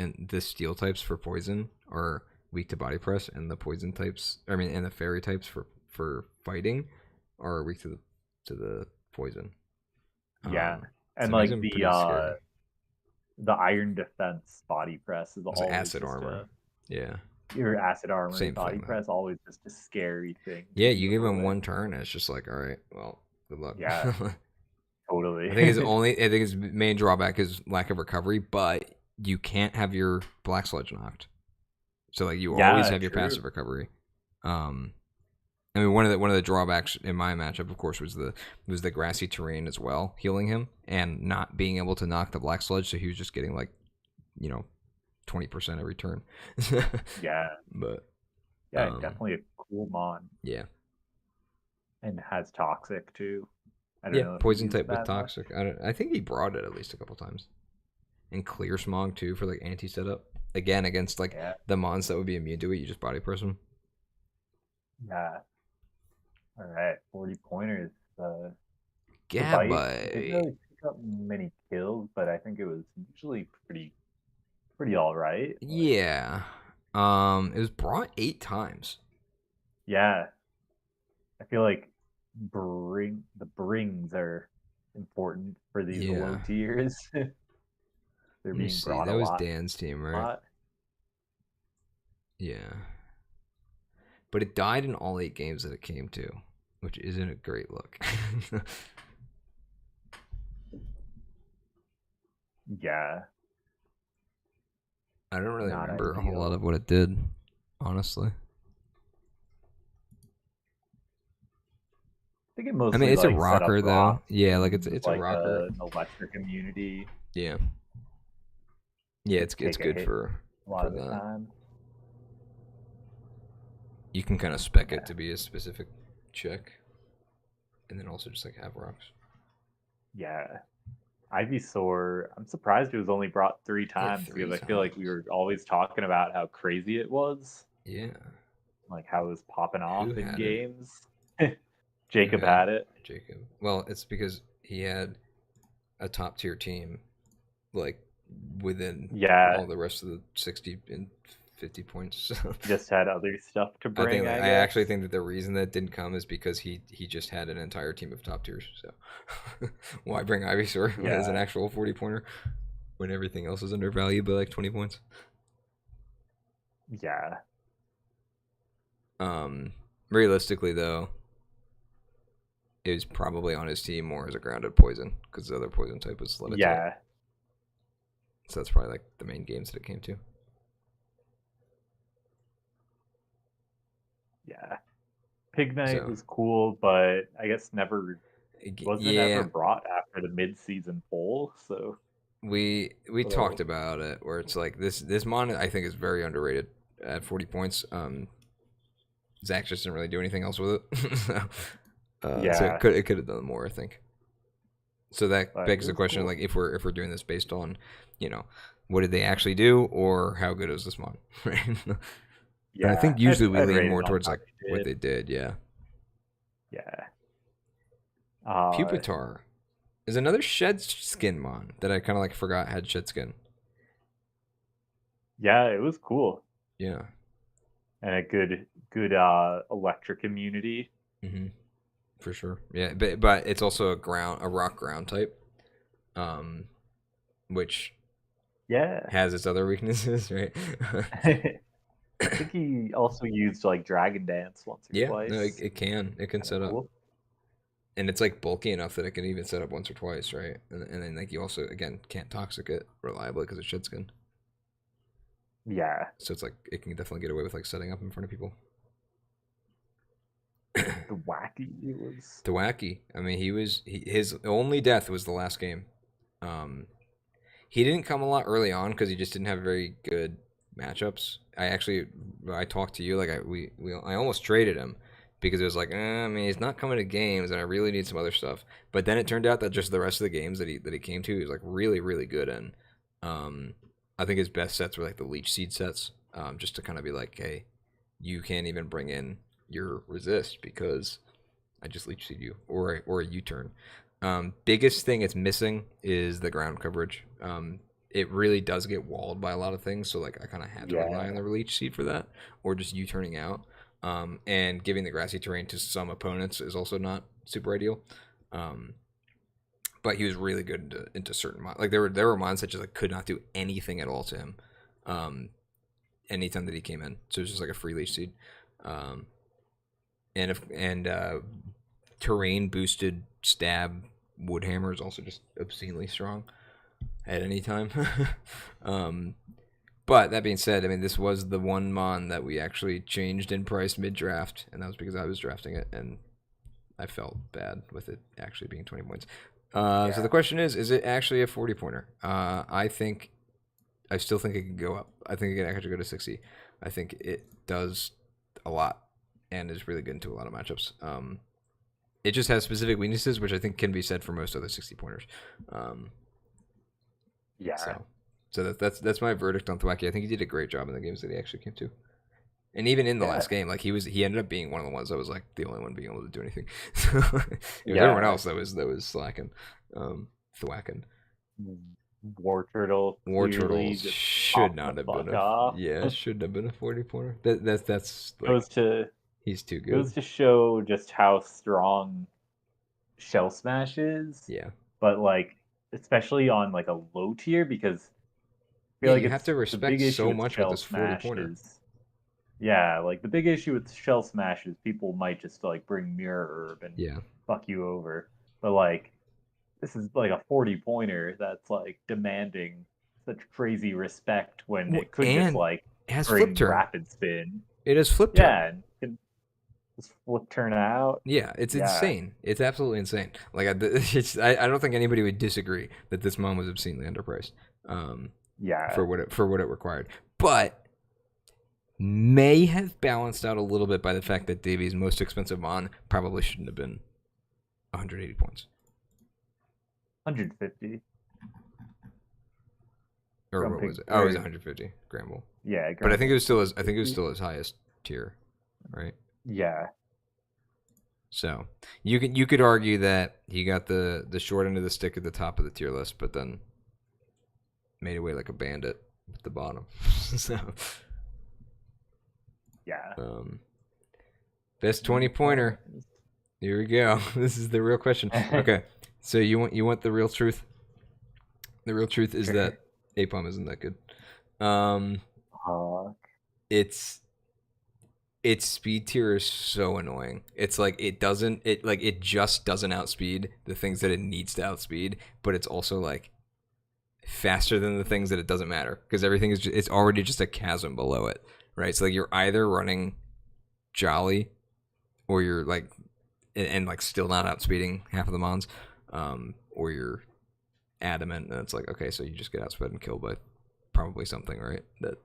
the steel types for poison are weak to body press, and the poison types, I mean, and the fairy types for fighting are weak to the poison. Yeah, So and it makes like them pretty scary. the iron defense body press is It's like always acid just armor. a Yeah, your acid armor same body thing though. press always just a scary thing to Yeah, you give deal him with. one turn, and it's just like, all right, well, good luck. Yeah, totally. I think his main drawback is lack of recovery, but you can't have your black sludge knocked. So like you always Yeah, have your true. passive recovery. Um, I mean one of the drawbacks in my matchup, of course, was the grassy terrain as well, healing him and not being able to knock the black sludge. So he was just getting like, you know, 20% every turn. Yeah, But yeah, um, definitely a cool mon yeah, and has toxic too. I don't yeah, know if he poison used type with that much. toxic. I think he brought it at least a couple times. And clear smog too for like anti setup. Again, against like Yeah, the mons that would be immune to it, you just body press them. yeah. All right, 40 pointers. The bite didn't Gabite. really pick up many kills, but I think it was usually pretty all right. Like, Yeah. It was brought 8 times. yeah, I feel like the brings are important for these low Yeah. tiers. They're Let me being see. brought That a was Dan's team, right? lot. Yeah. But it died in all 8 games that it came to, which isn't a great look. Yeah, I don't really not remember a whole lot ideal. of what it did, honestly. I think it I mean, mostly it's a like set up rocker though. rocks Yeah, like and it's a like rocker. an electric immunity Yeah, yeah, to it's take a good hit a lot for of the that. time. You can kind of spec it Yeah, to be a specific check, and then also just like have rocks. yeah. Ivysaur, I'm surprised it was only brought three Yeah, times three because I feel like we times. were always talking about how crazy it was, Yeah, like how it was popping who off in had it? games. Who Jacob had had it. Jacob? Well, it's because he had a top tier team, like within Yeah, all the rest of the 60 and 50 points. So just had other stuff to I think bring, like I I actually guess. think that the reason that didn't come is because he just had an entire team of top tiers. So why bring Ivysaur as an Yeah, actual 40 pointer when everything else is undervalued by like 20 points? yeah, Um, realistically though, it was probably on his team more as a grounded poison because the other poison type was Levitate. yeah, So that's probably like the main games that it came to. yeah. Pig Knight So was cool, but I guess never wasn't ever yeah, brought after the mid-season poll. So we talked little, about it where it's like this mon I think is very underrated at 40 points. Zach just didn't really do anything else with it, so yeah, it could have done more, I think. So that but it begs the was question, cool. like if we're doing this based on, you know, what did they actually do or how good is this mon, right? And I Yeah, think usually we I'd lean rate more it on towards how like they what did. they did. Yeah, Yeah. Pupitar is another shed skin mon that I kind of like forgot had shed skin. Yeah, it was cool. Yeah. And a good electric immunity. hmm For sure. Yeah, but it's also a rock ground type, um, which Yeah. has its other weaknesses, right? I think he also used like Dragon Dance once or Yeah, no, twice. it can Kind of set up, cool. and it's like bulky enough that it can even set up once or twice, right? And then like you also again can't toxic it reliably because it's shed skin, Yeah. so it's like it can definitely get away with like setting up in front of people. The wacky it was. The wacky, I mean, his only death was the last game. Um, he didn't come a lot early on because he just didn't have very good matchups. I talked to you like I almost traded him because it was like I mean he's not coming to games and I really need some other stuff. But then it turned out that just the rest of the games that he came to he was like really good in. Um, I think his best sets were like the leech seed sets, just to kind of be like, hey, you can't even bring in your resist because I just leech seed you or a U turn. Biggest thing it's missing is the ground coverage. It really does get walled by a lot of things, so like I kind of had to rely on Yeah. the leech seed for that, or just U turning out. And giving the grassy terrain to some opponents is also not super ideal. Um, but he was really good into certain like there were mons that just like could not do anything at all to him. Um, anytime that he came in, so it was just like a free leech seed. Um, and terrain boosted stab woodhammer is also just obscenely strong at any time. um, but that being said, I mean this was the one mon that we actually changed in price mid draft, and that was because I was drafting it and I felt bad with it actually being 20 points. So the Yeah. question is it actually a 40 pointer? I still think it can go up. I think it can actually go to 60. I think it does a lot and is really good into a lot of matchups. It just has specific weaknesses, which I think can be said for most other 60 pointers. Um, Yeah. so, that's my verdict on Thwacky. I think he did a great job in the games that he actually came to, and even in the Yeah. last game, like he ended up being one of the ones that was like the only one being able to do anything. So it was everyone Yeah. else that was slacking, thwacking. War Turtle War clearly Turtles just should popping the not have been fuck a off. yeah, shouldn't have been a 40 pointer. That's like goes to he's too good. goes to show just how strong Shell Smash is, Yeah, but like especially on like a low tier because I yeah. feel like You have it's to the big respect issue so with much with Shell this 40 Smash pointer. Yeah, like the big issue with Shell Smash is people might just like bring Mirror Herb and Yeah. fuck you over. But like this is like a 40 pointer that's like demanding such crazy respect when Well, it could just and like it has flip bring turn. rapid spin. It has flip turn. Yeah, and can just flip turn out. Yeah, it's Yeah, insane. It's absolutely insane. Like I don't think anybody would disagree that this mon was obscenely underpriced, um, yeah. for what it required. But may have balanced out a little bit by the fact that Davies' most expensive mon probably shouldn't have been 180 points, 150 or what was grumpy it? Oh, it was or 150 Gramble. yeah, But I think it grumble. was still his highest tier, right? Yeah. So you could argue that he got the short end of the stick at the top of the tier list, but then made away like a bandit at the bottom. So Yeah. um, best 20 pointer. Here we go. This is the real question. Okay, so you want the real truth? The real truth is Sure. that Apom isn't that good. Um, Uh, it's its speed tier is so annoying. It's like it just doesn't outspeed the things that it needs to outspeed, but it's also like faster than the things that it doesn't matter because everything is it's already just a chasm below it, right? So like you're either running Jolly or you're like and like still not outspeeding half of the mons, or you're adamant and it's like okay, so you just get outsped and killed by probably something, right? That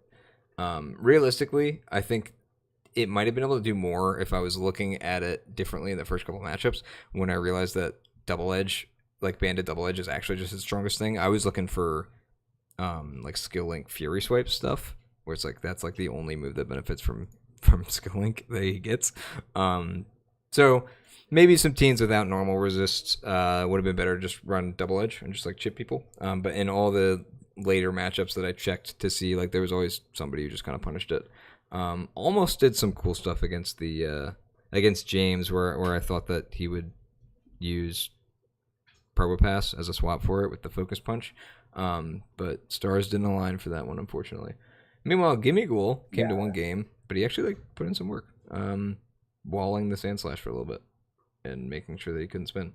realistically, I think it might have been able to do more if I was looking at it differently in the first couple of matchups when I realized that double edge, like banded double edge, is actually just its strongest thing. I was looking for like skill link fury swipe stuff, where it's like that's like the only move that benefits from skill link that he gets. So maybe some teams without normal resists would have been better to just run double edge and just like chip people. But in all the later matchups that I checked to see, like there was always somebody who just kind of punished it. Almost did some cool stuff against the against James, where I thought that he would use Probopass as a swap for it with the focus punch. But stars didn't align for that one, unfortunately. Meanwhile, Gimme Ghoul came to yeah. one game, but he actually like put in some work, walling the Sand Slash for a little bit and making sure that he couldn't spin.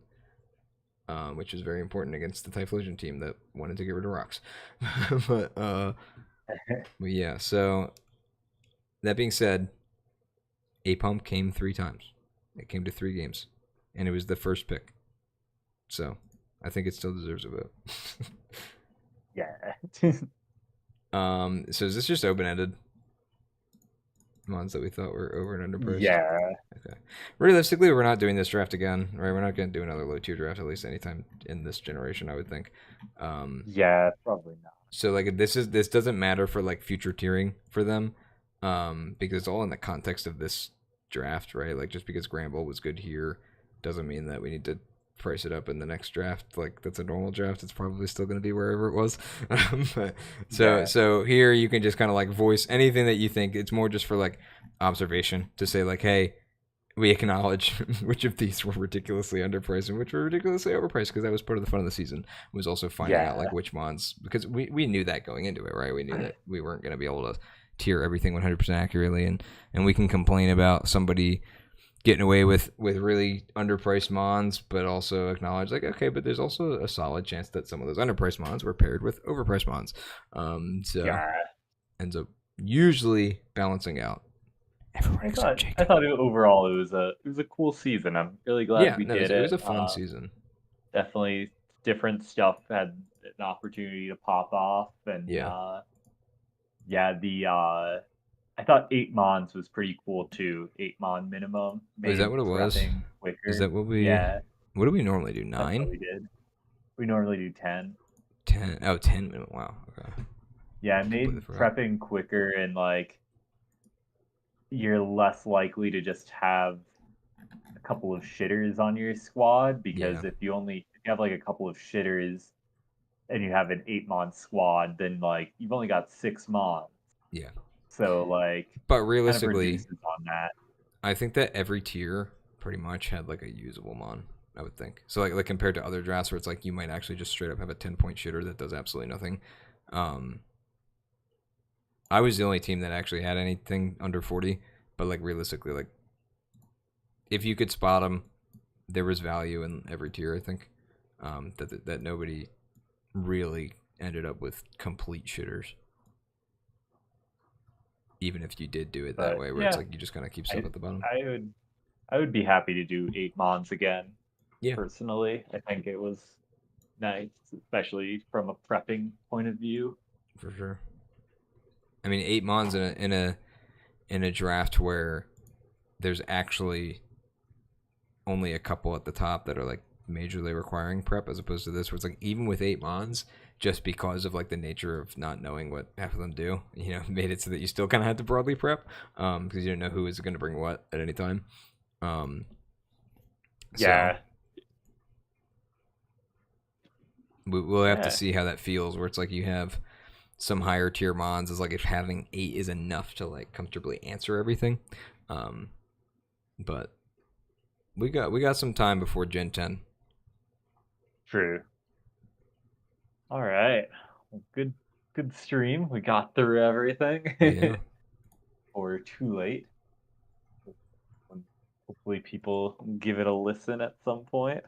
Which is very important against the Typhlosion team that wanted to get rid of rocks. but yeah, so that being said, Apom came 3 times. It came to 3 games, and it was the first pick. So I think it still deserves a vote. Yeah. So is this just open ended? Mons that we thought were over and underpriced. Yeah. Okay. Realistically, we're not doing this draft again, right? We're not going to do another low tier draft at least anytime in this generation, I would think. Yeah, probably not. So like this doesn't matter for like future tiering for them, because it's all in the context of this draft, right? Like just because Gramble was good here doesn't mean that we need to price it up in the next draft. Like that's a normal draft. It's probably still going to be wherever it was. But, so Yeah. so here you can just kind of like voice anything that you think. It's more just for like observation to say like, hey, we acknowledge which of these were ridiculously underpriced and which were ridiculously overpriced because that was part of the fun of the season was also finding out Yeah. like which mons because we knew that going into it, right? We knew that we weren't going to be able to tier everything 100% accurately, and we can complain about somebody getting away with really underpriced mons, but also acknowledge like okay, but there's also a solid chance that some of those underpriced mons were paired with overpriced mons, so Yeah. ends up usually balancing out. Everyone except I Jacob. thought overall it was a cool season. I'm really glad Yeah, we no, did it was it. a fun season. Definitely different stuff had an opportunity to pop off, and Yeah. yeah, the I thought 8 Mons was pretty cool too. 8 Mon minimum Is that made what it was? prepping Is quicker. that Yeah, what do we normally do? that's what 9? we did. We normally do 10. 10? Oh, 10 minutes. Wow. Okay. Yeah, it Completely made forgot. prepping quicker, and like you're less likely to just have a couple of shitters on your squad, Yeah. because if you have like a couple of shitters and you have an 8 Mon squad, then like you've only got 6 Mons. Yeah. So like But kind of realistically, reduces on that. I think that every tier pretty much had like a usable mon, I would think. So like compared to other drafts where it's like you might actually just straight up have a 10-point shitter that does absolutely nothing. Um I was the only team that actually had anything under 40, but like realistically, like if you could spot them, there was value in every tier. I think that nobody really ended up with complete shitters, even if you did do it that But way, where it's yeah, like you just kind of keep stuff I at the bottom. I would I would be happy to do 8 Mons again. Yeah, Personally, I think it was nice, especially from a prepping point of view. for sure. I mean, 8 Mons in a draft where there's actually only a couple at the top that are like majorly requiring prep, as opposed to this where it's like even with 8 Mons, just because of like the nature of not knowing what half of them do, made it so that you still kind of had to broadly prep, because you didn't know who was going to bring what at any time. Um, so Yeah, we'll have to yeah, see how that feels. Where it's like you have some higher tier Mons is like if having 8 is enough to like comfortably answer everything. Um, but we got some time before Gen 10. true. All right. Well, good stream. We got through everything. Yeah. Or too late. Hopefully people give it a listen at some point.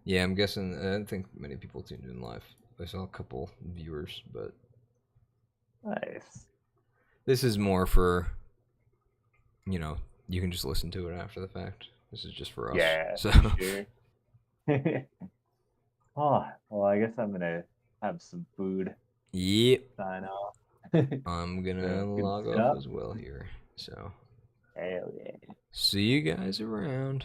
Yeah, I'm guessing. I don't think many people tuned in live. I saw a couple viewers, but Nice. this is more for, you can just listen to it after the fact. This is just for us. Yeah, So, for sure. Oh, well, I guess I'm gonna have some food. yep. Sign off. I'm gonna So good log off stuff. as well here. So, Hell yeah. see you guys around.